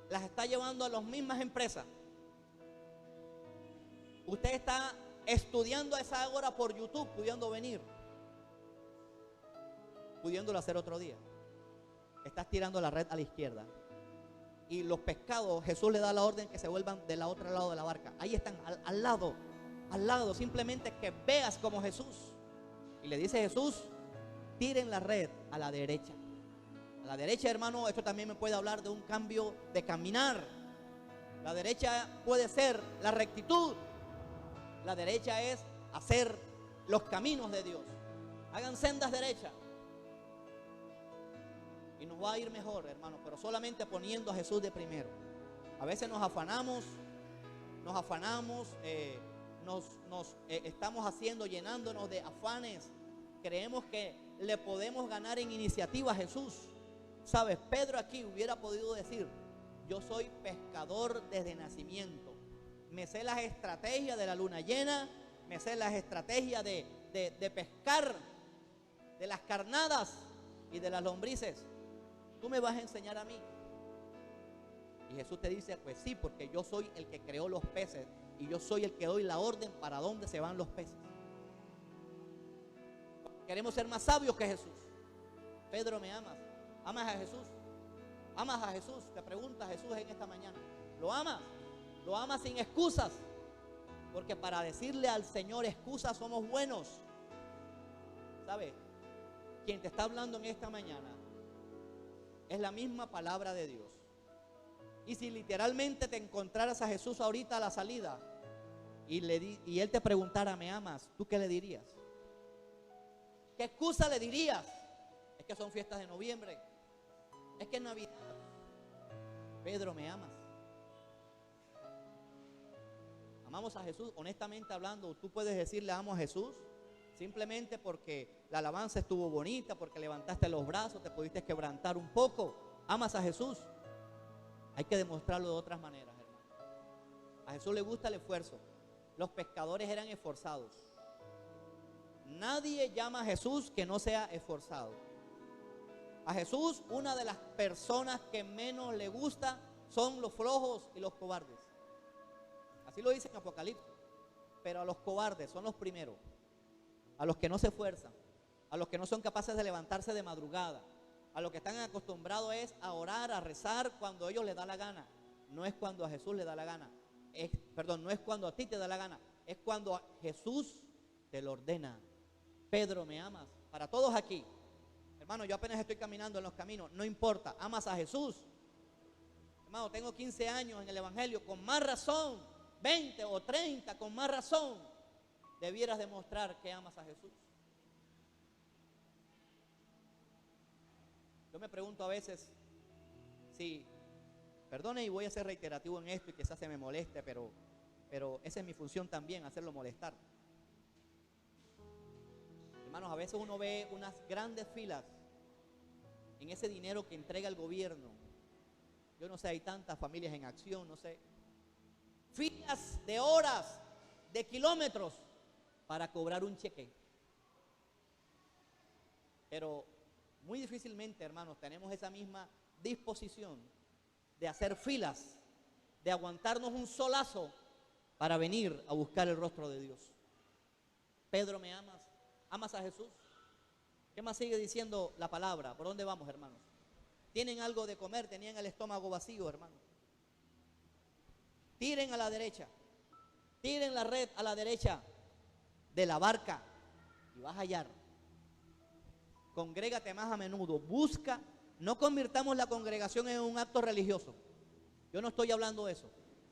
Las está llevando a las mismas empresas. Usted está estudiando a esa hora por YouTube, pudiendo venir, pudiéndolo hacer otro día. Estás tirando la red a la izquierda. Y los pescados, Jesús le da la orden que se vuelvan del otro lado de la barca. Ahí están, al lado. Simplemente que veas como Jesús. Y le dice Jesús, tiren la red a la derecha. A la derecha, hermano, esto también me puede hablar de un cambio de caminar. La derecha puede ser la rectitud. La derecha es hacer los caminos de Dios. Hagan sendas derechas. Y nos va a ir mejor, hermano, pero solamente poniendo a Jesús de primero. A veces nos afanamos, estamos llenándonos de afanes. Creemos que le podemos ganar en iniciativa a Jesús. ¿Sabes? Pedro aquí hubiera podido decir, yo soy pescador desde nacimiento. Me sé las estrategias de la luna llena, me sé las estrategias de pescar, de las carnadas y de las lombrices. ¿Tú me vas a enseñar a mí? Y Jesús te dice, pues sí, porque yo soy el que creó los peces y yo soy el que doy la orden para dónde se van los peces. Queremos ser más sabios que Jesús. Pedro, ¿me amas? ¿Amas a Jesús? ¿Amas a Jesús? Te pregunta Jesús en esta mañana. ¿Lo amas? Lo amas sin excusas. Porque para decirle al Señor excusas somos buenos. ¿Sabes? Quien te está hablando en esta mañana es la misma palabra de Dios. Y si literalmente te encontraras a Jesús ahorita a la salida y Él te preguntara, ¿me amas? ¿Tú qué le dirías? ¿Qué excusa le dirías? Es que son fiestas de noviembre. Es que es Navidad. Pedro, ¿me amas? ¿Amamos a Jesús? Honestamente hablando, tú puedes decirle amo a Jesús simplemente porque la alabanza estuvo bonita, porque levantaste los brazos, te pudiste quebrantar un poco. ¿Amas a Jesús? Hay que demostrarlo de otras maneras, hermano. A Jesús le gusta el esfuerzo. Los pescadores eran esforzados. Nadie llama a Jesús que no sea esforzado. A Jesús, una de las personas que menos le gusta son los flojos y los cobardes. Así lo dice en Apocalipsis. Pero a los cobardes son los primeros. A los que no se esfuerzan. A los que no son capaces de levantarse de madrugada. A los que están acostumbrados es a orar, a rezar cuando a ellos les da la gana. No es cuando a Jesús le da la gana. No es cuando a ti te da la gana. Es cuando a Jesús te lo ordena. Pedro, ¿me amas? Para todos aquí. Hermano, yo apenas estoy caminando en los caminos. No importa, amas a Jesús. Hermano, tengo 15 años en el Evangelio. Con más razón, 20 o 30, con más razón, debieras demostrar que amas a Jesús. Yo me pregunto a veces si, perdone y voy a ser reiterativo en esto y quizás se me moleste, pero esa es mi función también, hacerlo molestar. Hermanos, a veces uno ve unas grandes filas en ese dinero que entrega el gobierno. Yo no sé, hay tantas familias en acción, no sé. Filas de horas, de kilómetros, para cobrar un cheque. Pero muy difícilmente, hermanos, tenemos esa misma disposición de hacer filas, de aguantarnos un solazo para venir a buscar el rostro de Dios. Pedro, ¿me amas? ¿Amas a Jesús? ¿Qué más sigue diciendo la palabra? ¿Por dónde vamos, hermanos? ¿Tienen algo de comer? ¿Tenían el estómago vacío, hermanos? Tiren a la derecha. Tiren la red a la derecha de la barca y vas a hallar. Congrégate más a menudo. Busca. No convirtamos la congregación en un acto religioso. Yo no estoy hablando de eso.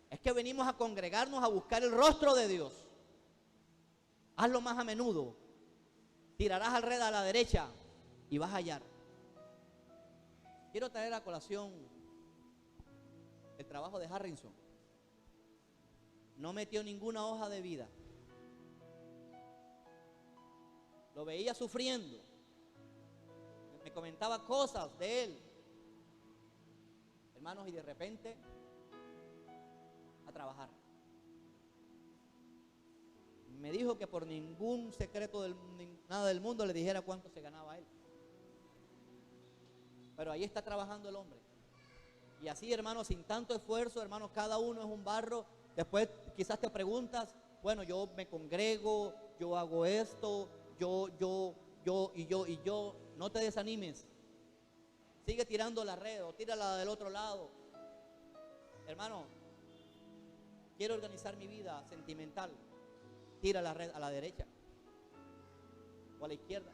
Es que venimos a congregarnos a buscar el rostro de Dios. Hazlo más a menudo. Tirarás al red a la derecha y vas a hallar. Quiero traer a colación el trabajo de Harrison. No metió ninguna hoja de vida. Lo veía sufriendo. Me comentaba cosas de él. Hermanos, y de repente a trabajar. Me dijo que por ningún secreto nada del mundo le dijera cuánto se ganaba él. Pero ahí está trabajando el hombre. Y así, hermanos, sin tanto esfuerzo, hermanos, cada uno es un barro. Después quizás te preguntas, bueno, yo me congrego, yo hago esto, yo. No te desanimes. Sigue tirando la red o tírala del otro lado. Hermano, quiero organizar mi vida sentimental. Tira la red a la derecha o a la izquierda.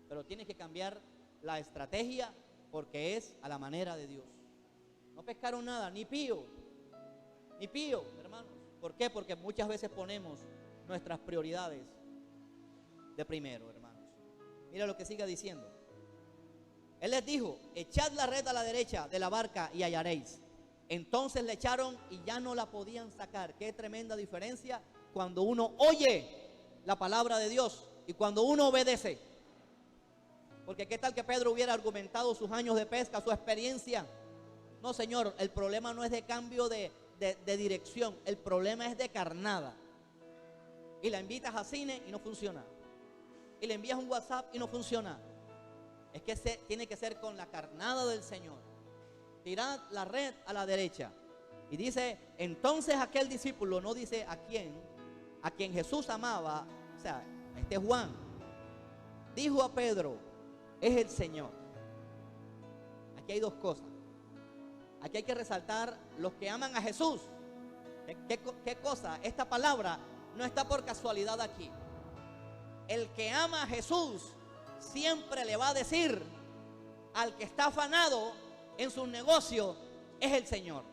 Pero tienes que cambiar la estrategia porque es a la manera de Dios. No pescaron nada, ni pío, hermanos. ¿Por qué? Porque muchas veces ponemos nuestras prioridades de primero, hermanos. Mira lo que sigue diciendo. Él les dijo, echad la red a la derecha de la barca y hallaréis. Entonces le echaron y ya no la podían sacar. Qué tremenda diferencia cuando uno oye la palabra de Dios y cuando uno obedece. Porque qué tal que Pedro hubiera argumentado sus años de pesca, su experiencia. No, Señor, el problema no es de cambio de dirección, el problema es de carnada. Y la invitas a cine y no funciona. Y le envías un WhatsApp y no funciona. Es que tiene que ser con la carnada del Señor. Tirad la red a la derecha. Y dice, entonces aquel discípulo, no dice a quien Jesús amaba, o sea, este Juan, dijo a Pedro, es el Señor. Aquí hay dos cosas. Aquí hay que resaltar los que aman a Jesús. ¿Qué cosa? Esta palabra no está por casualidad aquí. El que ama a Jesús siempre le va a decir al que está afanado en su negocio, es el Señor.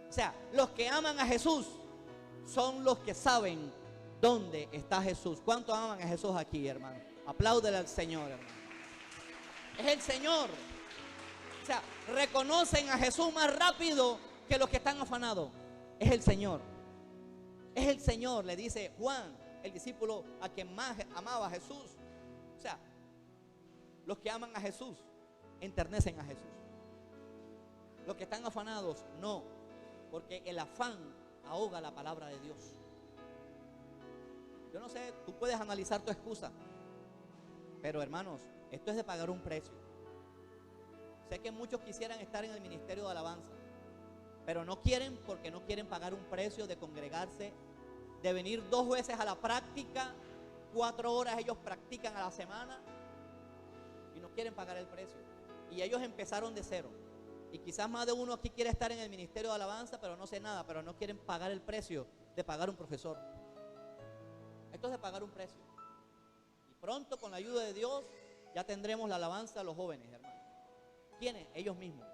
O sea, los que aman a Jesús son los que saben dónde está Jesús. ¿Cuántos aman a Jesús aquí, hermano? Apláudele al Señor, hermano. Es el Señor. O sea, reconocen a Jesús más rápido que los que están afanados. Es el Señor. Es el Señor, le dice Juan, el discípulo a quien más amaba a Jesús. O sea, los que aman a Jesús enternecen a Jesús. Los que están afanados, no. Porque el afán ahoga la palabra de Dios. Yo no sé, tú puedes analizar tu excusa. Pero hermanos, esto es de pagar un precio. Sé que muchos quisieran estar en el ministerio de alabanza, pero no quieren porque no quieren pagar un precio de congregarse, de venir 2 veces a la práctica, 4 horas ellos practican a la semana y no quieren pagar el precio. Y ellos empezaron de cero. Y quizás más de uno aquí quiere estar en el ministerio de alabanza, pero no sé nada, pero no quieren pagar el precio de pagar un profesor. Esto es de pagar un precio. Y pronto, con la ayuda de Dios, ya tendremos la alabanza a los jóvenes, hermanos. ¿Quiénes? Ellos mismos.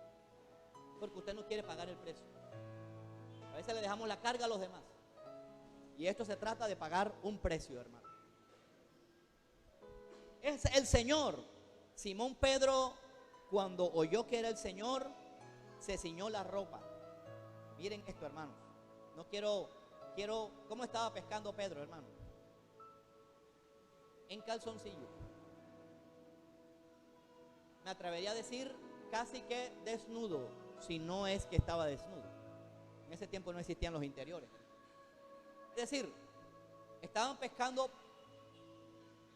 Porque usted no quiere pagar el precio. A veces le dejamos la carga a los demás. Y esto se trata de pagar un precio, hermano. Es el Señor. Simón Pedro, cuando oyó que era el Señor, se ciñó la ropa. Miren esto, hermanos. No quiero, ¿cómo estaba pescando Pedro, hermano? En calzoncillo. Me atrevería a decir casi que desnudo, si no es que estaba desnudo. En ese tiempo no existían los interiores. Es decir, Estaban pescando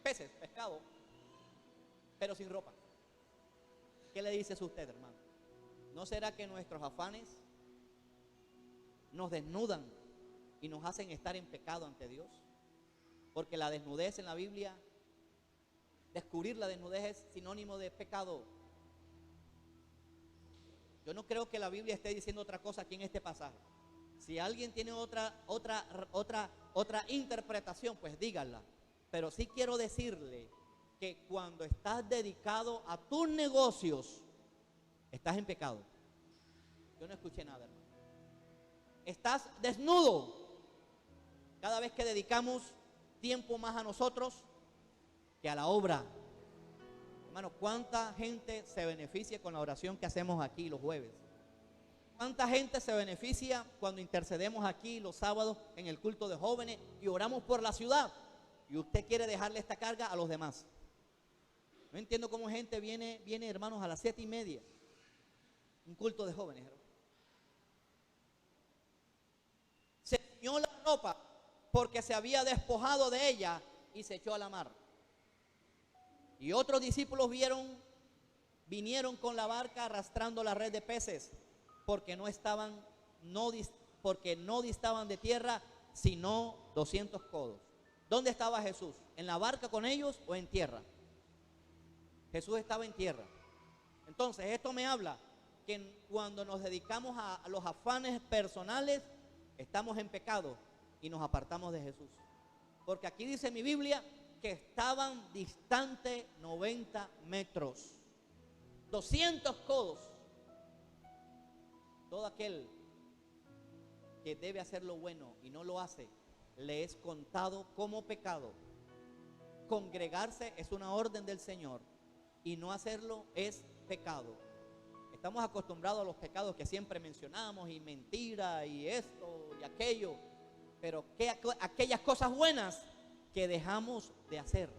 peces, pescado, pero sin ropa. ¿Qué le dice eso a usted, hermano? ¿No será que nuestros afanes nos desnudan y nos hacen estar en pecado ante Dios? Porque la desnudez en la Biblia, descubrir la desnudez es sinónimo de pecado. Yo no creo que la Biblia esté diciendo otra cosa aquí en este pasaje. Si alguien tiene otra interpretación, pues díganla. Pero sí quiero decirle que cuando estás dedicado a tus negocios, estás en pecado. Yo no escuché nada, hermano. Estás desnudo. Cada vez que dedicamos tiempo más a nosotros que a la obra. Hermano, ¿cuánta gente se beneficia con la oración que hacemos aquí los jueves? ¿Cuánta gente se beneficia cuando intercedemos aquí los sábados en el culto de jóvenes y oramos por la ciudad? Y usted quiere dejarle esta carga a los demás. No entiendo cómo gente viene, hermanos, a las 7:30. Un culto de jóvenes, hermano. Se ciñó la ropa porque se había despojado de ella y se echó a la mar. Y otros discípulos vinieron con la barca arrastrando la red de peces, porque no distaban de tierra sino 200 codos. ¿Dónde estaba Jesús? ¿En la barca con ellos o en tierra? Jesús estaba en tierra. Entonces esto me habla que cuando nos dedicamos a los afanes personales, estamos en pecado y nos apartamos de Jesús. Porque aquí dice mi Biblia que estaban distantes 90 metros, 200 codos. Todo aquel que debe hacer lo bueno y no lo hace, le es contado como pecado. Congregarse es una orden del Señor y no hacerlo es pecado. Estamos acostumbrados a los pecados que siempre mencionamos, y mentira, y esto, y aquello, pero aquellas cosas buenas que dejamos de hacer,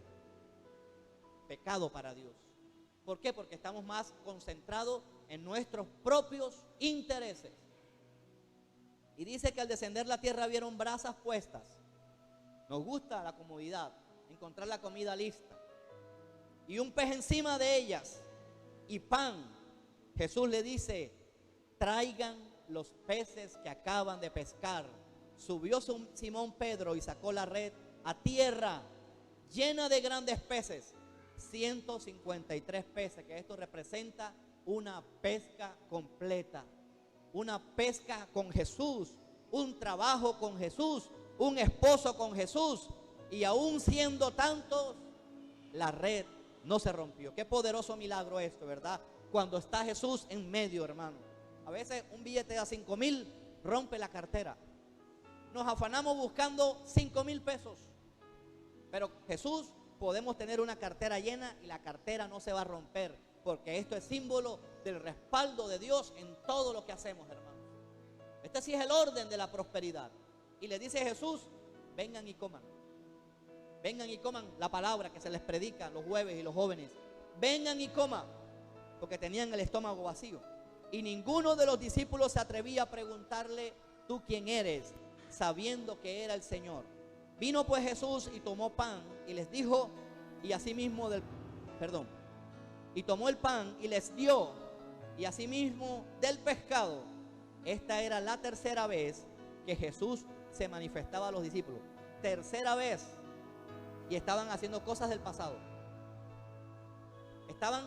pecado para Dios. ¿Por qué? Porque estamos más concentrados en nuestros propios intereses. Y dice que al descender la tierra vieron brasas puestas. Nos gusta la comodidad, encontrar la comida lista, y un pez encima de ellas, y pan. Jesús le dice: traigan los peces que acaban de pescar. Subió Simón Pedro y sacó la red a tierra llena de grandes peces, 153 peces, que esto representa una pesca completa, una pesca con Jesús, un trabajo con Jesús, un esposo con Jesús, y aún siendo tantos, la red no se rompió. Qué poderoso milagro esto, ¿verdad? Cuando está Jesús en medio, hermano. A veces un billete de 5,000 rompe la cartera. Nos afanamos buscando 5,000 pesos. Pero Jesús, podemos tener una cartera llena y la cartera no se va a romper, porque esto es símbolo del respaldo de Dios en todo lo que hacemos, hermano. Este sí es el orden de la prosperidad. Y le dice Jesús: vengan y coman. Vengan y coman la palabra que se les predica los jueves y los jóvenes. Vengan y coman, porque tenían el estómago vacío. Y ninguno de los discípulos se atrevía a preguntarle: ¿tú quién eres?, sabiendo que era el Señor. Vino pues Jesús y tomó pan y les dijo, y tomó el pan y les dio, y asimismo del pescado. Esta era la tercera vez que Jesús se manifestaba a los discípulos. Tercera vez. Y estaban haciendo cosas del pasado. Estaban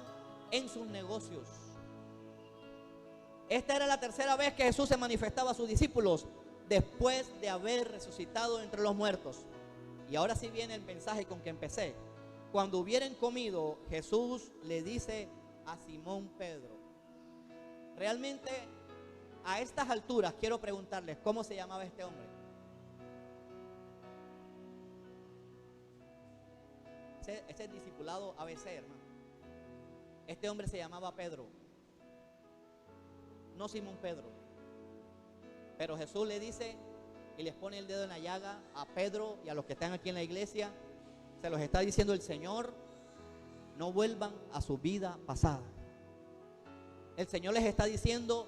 en sus negocios. Esta era la tercera vez que Jesús se manifestaba a sus discípulos después de haber resucitado entre los muertos. Y ahora sí viene el mensaje con que empecé. Cuando hubieran comido, Jesús le dice a Simón Pedro. Realmente, a estas alturas quiero preguntarles: ¿cómo se llamaba este hombre? Ese es discipulado ABC, hermano. Este hombre se llamaba Pedro, no Simón Pedro. Pero Jesús le dice y les pone el dedo en la llaga a Pedro y a los que están aquí en la iglesia. Se los está diciendo el Señor: no vuelvan a su vida pasada. El Señor les está diciendo: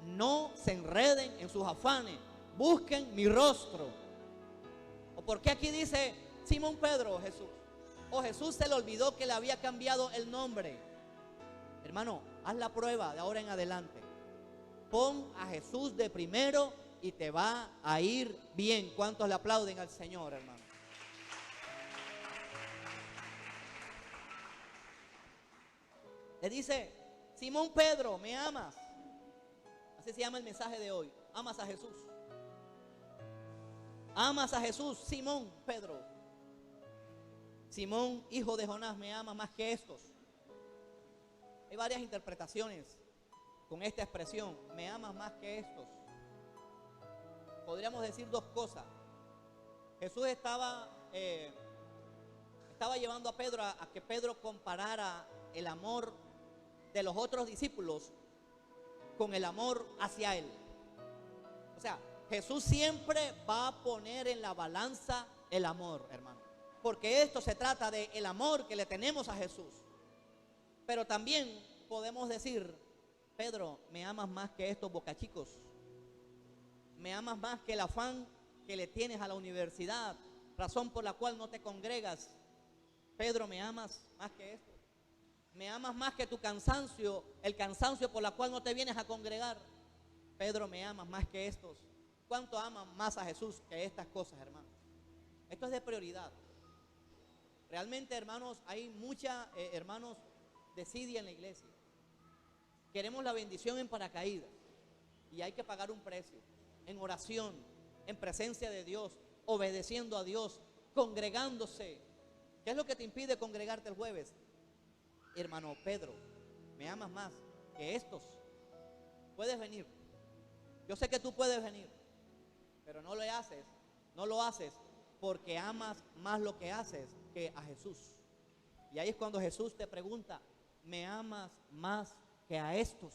no se enreden en sus afanes, busquen mi rostro. ¿O por qué aquí dice Simón Pedro Jesús? ¿O Jesús se le olvidó que le había cambiado el nombre? Hermano, haz la prueba de ahora en adelante. Pon a Jesús de primero y te va a ir bien. ¿Cuántos le aplauden al Señor, hermano? Le dice, Simón Pedro, ¿me amas? Así se llama el mensaje de hoy. ¿Amas a Jesús? ¿Amas a Jesús, Simón Pedro? Simón, hijo de Jonás, ¿me amas más que estos? Hay varias interpretaciones con esta expresión, ¿me amas más que estos? Podríamos decir dos cosas. Jesús estaba llevando a Pedro a que Pedro comparara el amor de los otros discípulos con el amor hacia él. O sea, Jesús siempre va a poner en la balanza el amor, hermano, porque esto se trata de el amor que le tenemos a Jesús. Pero también podemos decir, Pedro, ¿me amas más que estos bocachicos? ¿Me amas más que el afán que le tienes a la universidad, razón por la cual no te congregas? Pedro, ¿me amas más que esto? ¿Me amas más que tu cansancio, el cansancio por la cual no te vienes a congregar? Pedro, ¿me amas más que estos? ¿Cuánto aman más a Jesús que estas cosas, hermanos? Esto es de prioridad. Realmente, hermanos, hay mucha, hermanos, desidia en la iglesia. Queremos la bendición en paracaídas y hay que pagar un precio, en oración, en presencia de Dios, obedeciendo a Dios, congregándose. ¿Qué es lo que te impide congregarte el jueves? Hermano Pedro, ¿me amas más que estos? Puedes venir. Yo sé que tú puedes venir, pero no lo haces porque amas más lo que haces que a Jesús. Y ahí es cuando Jesús te pregunta, ¿me amas más que a estos?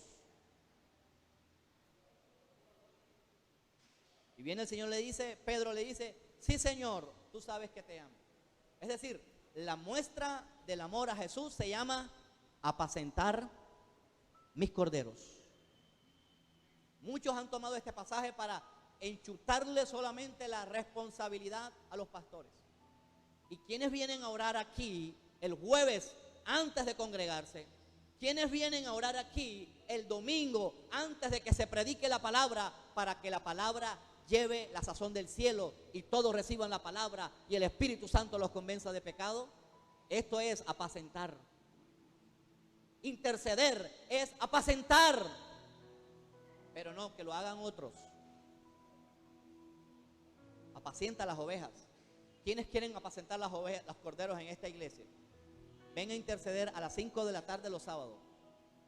Y viene el Señor, Pedro le dice, sí, Señor, tú sabes que te amo. Es decir, la muestra del amor a Jesús se llama apacentar mis corderos. Muchos han tomado este pasaje para enchutarle solamente la responsabilidad a los pastores. ¿Y quiénes vienen a orar aquí el jueves antes de congregarse? ¿Quiénes vienen a orar aquí el domingo antes de que se predique la palabra, para que la palabra lleve la sazón del cielo y todos reciban la palabra y el Espíritu Santo los convenza de pecado? Esto es apacentar. Interceder es apacentar, pero no que lo hagan otros. Apacienta las ovejas. ¿Quiénes quieren apacentar las ovejas, los corderos en esta iglesia? Ven a interceder a las 5 de la tarde los sábados.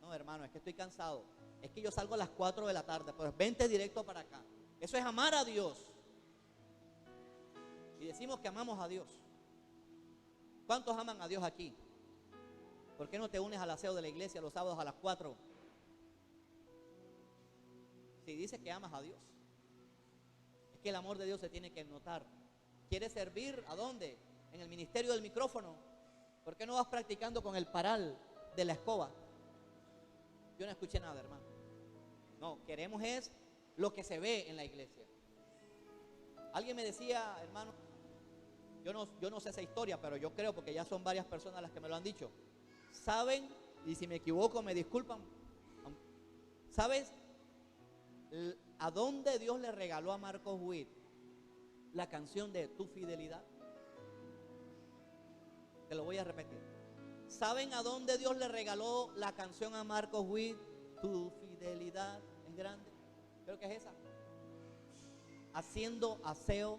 No, hermano, es que estoy cansado. Es que yo salgo a las 4 de la tarde. Pues vente directo para acá. Eso es amar a Dios. Y decimos que amamos a Dios. ¿Cuántos aman a Dios aquí? ¿Por qué no te unes al aseo de la iglesia los sábados a las 4? Si dices que amas a Dios. Es que el amor de Dios se tiene que notar. ¿Quieres servir a dónde? En el ministerio del micrófono. ¿Por qué no vas practicando con el paral de la escoba? Yo no escuché nada, hermano. No, queremos es lo que se ve en la iglesia. Alguien me decía, hermano, yo no sé esa historia, pero yo creo, porque ya son varias personas las que me lo han dicho. ¿Saben? Y si me equivoco me disculpan. ¿Sabes a dónde Dios le regaló a Marcos Witt la canción de Tu Fidelidad? Te lo voy a repetir. ¿Saben a dónde Dios le regaló la canción a Marcos Witt? Tu fidelidad es grande. Creo que es esa. Haciendo aseo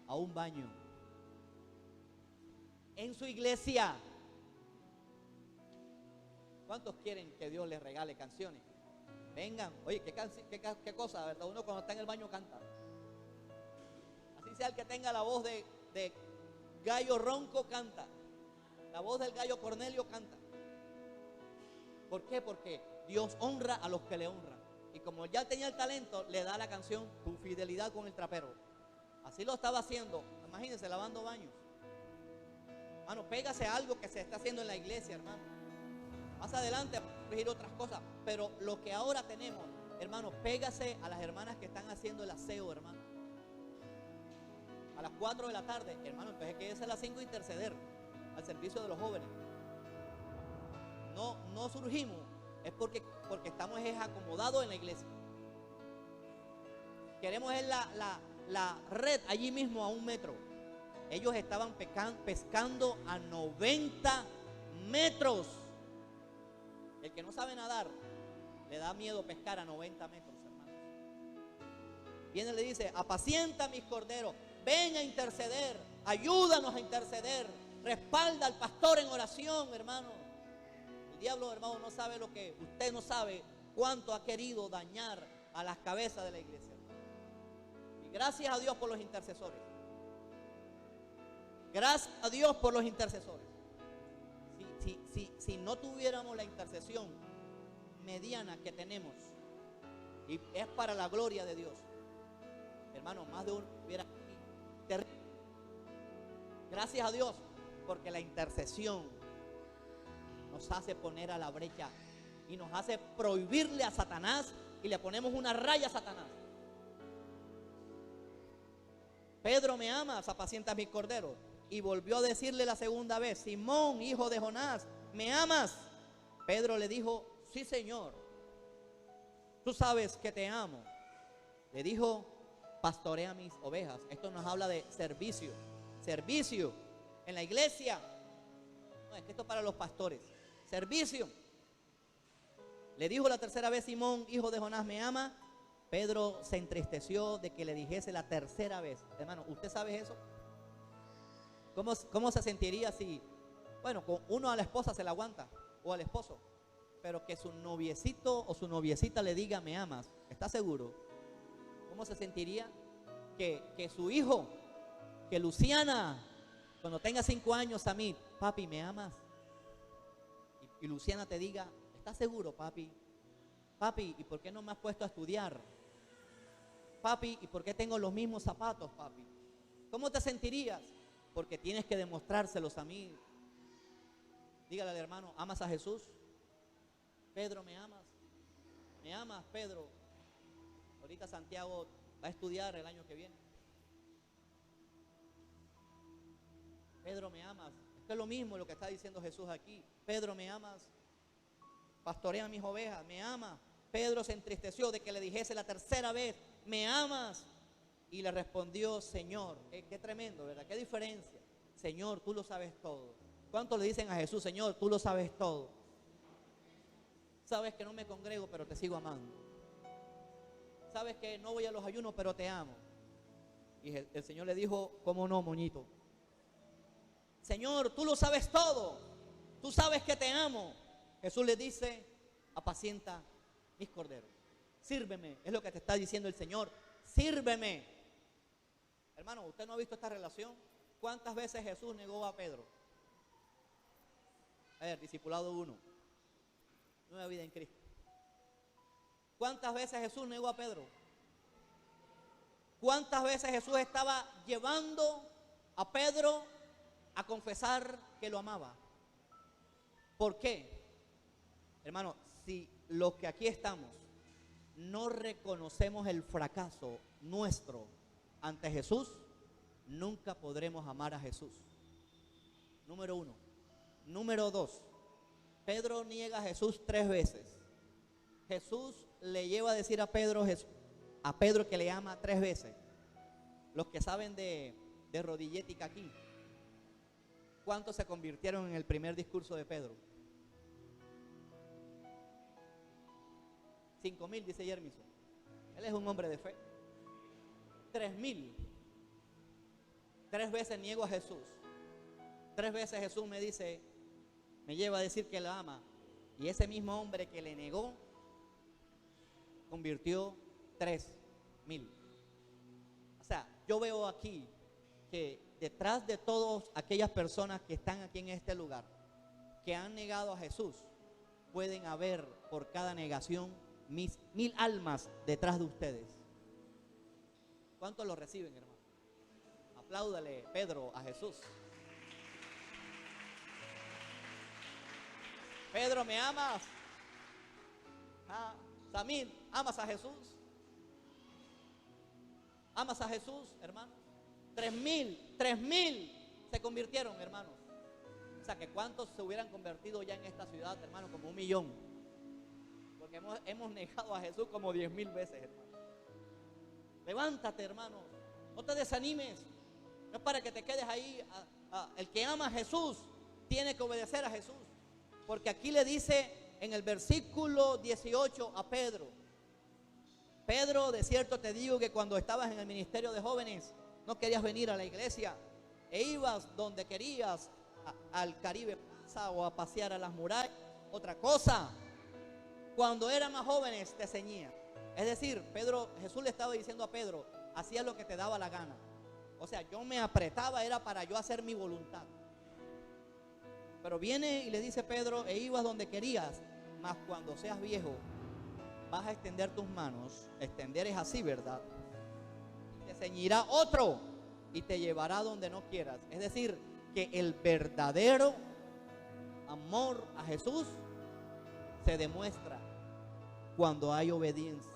a un baño en su iglesia. ¿Cuántos quieren que Dios les regale canciones? Vengan. Oye, qué cosa, ¿verdad? Uno cuando está en el baño canta. Así sea el que tenga la voz de gallo ronco, canta. La voz del gallo Cornelio canta. ¿Por qué? Porque Dios honra a los que le honran. Y como ya tenía el talento, le da la canción Tu Fidelidad con el trapero. Así lo estaba haciendo. Imagínense, lavando baños. Hermano, pégase a algo que se está haciendo en la iglesia, hermano. Más adelante vamos a corregir otras cosas. Pero lo que ahora tenemos, hermano, pégase a las hermanas que están haciendo el aseo, hermano. a las 4 de la tarde, hermano, entonces quédese a las 5 a interceder al servicio de los jóvenes. No surgimos, es porque estamos acomodados en la iglesia. Queremos ver la red allí mismo a 1 metro. Ellos estaban pescando a 90 metros. El que no sabe nadar, le da miedo pescar a 90 metros, hermanos. Viene y le dice: apacienta mis corderos, ven a interceder, ayúdanos a interceder, respalda al pastor en oración, hermano. El diablo, hermano, no sabe lo que, usted no sabe cuánto ha querido dañar a las cabezas de la iglesia. Y gracias a Dios por los intercesores. Gracias a Dios por los intercesores. Si no tuviéramos la intercesión mediana que tenemos, y es para la gloria de Dios, hermano, más de uno hubiera terrible. Gracias a Dios, porque la intercesión nos hace poner a la brecha y nos hace prohibirle a Satanás, y le ponemos una raya a Satanás. Pedro, ¿me amas? Apacientas mis corderos. Y volvió a decirle la segunda vez: Simón, hijo de Jonás, ¿me amas? Pedro le dijo: sí, Señor, tú sabes que te amo. Le dijo: pastorea mis ovejas. Esto nos habla de servicio. Servicio en la iglesia. No, es que esto es para los pastores. Servicio. Le dijo la tercera vez: Simón, hijo de Jonás, ¿me ama? Pedro se entristeció de que le dijese la tercera vez. Hermano, ¿usted sabe eso? ¿Cómo se sentiría si, bueno, con uno a la esposa se la aguanta, o al esposo, pero que su noviecito o su noviecita le diga: me amas? ¿Está seguro? ¿Cómo se sentiría que su hijo, que Luciana, cuando tenga 5 años, a mí: papi, ¿me amas? Y Luciana te diga: ¿estás seguro, papi? Papi, ¿y por qué no me has puesto a estudiar? Papi, ¿y por qué tengo los mismos zapatos, papi? ¿Cómo te sentirías? Porque tienes que demostrárselos a mí. Dígale al hermano: ¿amas a Jesús? Pedro, ¿me amas? ¿Me amas, Pedro? Ahorita Santiago va a estudiar el año que viene. Pedro, ¿me amas? Esto es lo mismo lo que está diciendo Jesús aquí. Pedro, ¿me amas? Pastorea mis ovejas, ¿me amas? Pedro se entristeció de que le dijese la tercera vez: ¿me amas? Y le respondió: Señor. Qué tremendo, ¿verdad? Qué diferencia. Señor, tú lo sabes todo. ¿Cuántos le dicen a Jesús: Señor, tú lo sabes todo? Sabes que no me congrego, pero te sigo amando. Sabes que no voy a los ayunos, pero te amo. Y el Señor le dijo: ¿cómo no, moñito? Señor, tú lo sabes todo. Tú sabes que te amo. Jesús le dice: apacienta mis corderos. Sírveme. Es lo que te está diciendo el Señor. Sírveme. Hermano, ¿usted no ha visto esta relación? ¿Cuántas veces Jesús negó a Pedro? A ver, discipulado 1. Nueva vida en Cristo. ¿Cuántas veces Jesús negó a Pedro? ¿Cuántas veces Jesús estaba llevando a Pedro a confesar que lo amaba? ¿Por qué? Hermano, si los que aquí estamos no reconocemos el fracaso nuestro ante Jesús, nunca podremos amar a Jesús. Número 1. Número 2. Pedro niega a Jesús 3 veces. Jesús le lleva a decir a Pedro que le ama 3 veces. Los que saben de rodillética aquí, ¿cuántos se convirtieron en el primer discurso de Pedro? 5,000, dice Yermison. Él es un hombre de fe. 3,000. 3 veces niego a Jesús. 3 veces Jesús me lleva a decir que lo ama. Y ese mismo hombre que le negó, convirtió 3,000. O sea, yo veo aquí que detrás de todas aquellas personas que están aquí en este lugar, que han negado a Jesús, pueden haber por cada negación 1,000 almas detrás de ustedes. ¿Cuántos lo reciben, hermano? Apláudale, Pedro, a Jesús. Pedro, ¿me amas? Samir, ¿amas a Jesús? ¿Amas a Jesús, hermano? 3,000 se convirtieron, hermanos. O sea, que ¿cuántos se hubieran convertido ya en esta ciudad, hermanos? Como 1,000,000. Porque hemos negado a Jesús como 10,000 veces, hermano. Levántate, hermano. No te desanimes. No es para que te quedes ahí. El que ama a Jesús tiene que obedecer a Jesús. Porque aquí le dice en el versículo 18 a Pedro: Pedro, de cierto te digo que cuando estabas en el ministerio de jóvenes no querías venir a la iglesia e ibas donde querías, al Caribe Plaza o a pasear a las murallas. Otra cosa, cuando eran más jóvenes te ceñía. Es decir, Jesús le estaba diciendo a Pedro: hacía lo que te daba la gana. O sea, yo me apretaba, era para yo hacer mi voluntad. Pero viene y le dice Pedro: e ibas donde querías, mas cuando seas viejo vas a extender tus manos. Extender es así, ¿verdad? Y te ceñirá otro y te llevará donde no quieras. Es decir, que el verdadero amor a Jesús se demuestra cuando hay obediencia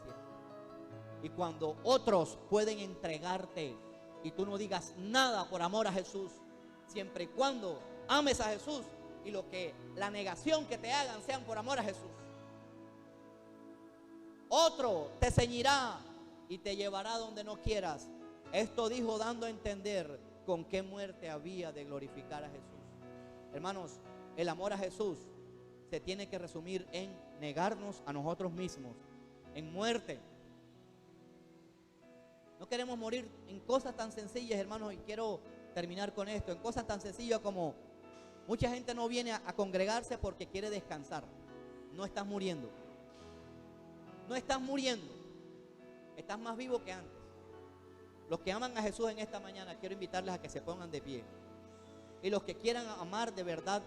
y cuando otros pueden entregarte y tú no digas nada por amor a Jesús, siempre y cuando ames a Jesús y la negación que te hagan sean por amor a Jesús. Otro te ceñirá y te llevará donde no quieras. Esto dijo dando a entender con qué muerte había de glorificar a Jesús. Hermanos, el amor a Jesús se tiene que resumir en negarnos a nosotros mismos, en muerte. No queremos morir en cosas tan sencillas, hermanos, y quiero terminar con esto, en cosas tan sencillas como mucha gente no viene a congregarse porque quiere descansar. No estás muriendo. No estás muriendo. Estás más vivo que antes. Los que aman a Jesús en esta mañana, quiero invitarles a que se pongan de pie. Y los que quieran amar de verdad,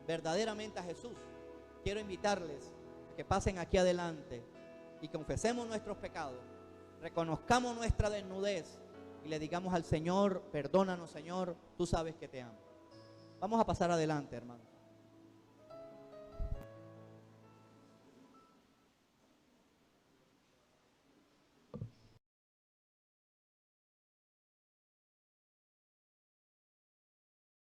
verdaderamente a Jesús, quiero invitarles a que pasen aquí adelante y confesemos nuestros pecados, reconozcamos nuestra desnudez y le digamos al Señor: perdónanos, Señor, tú sabes que te amo. Vamos a pasar adelante, hermanos.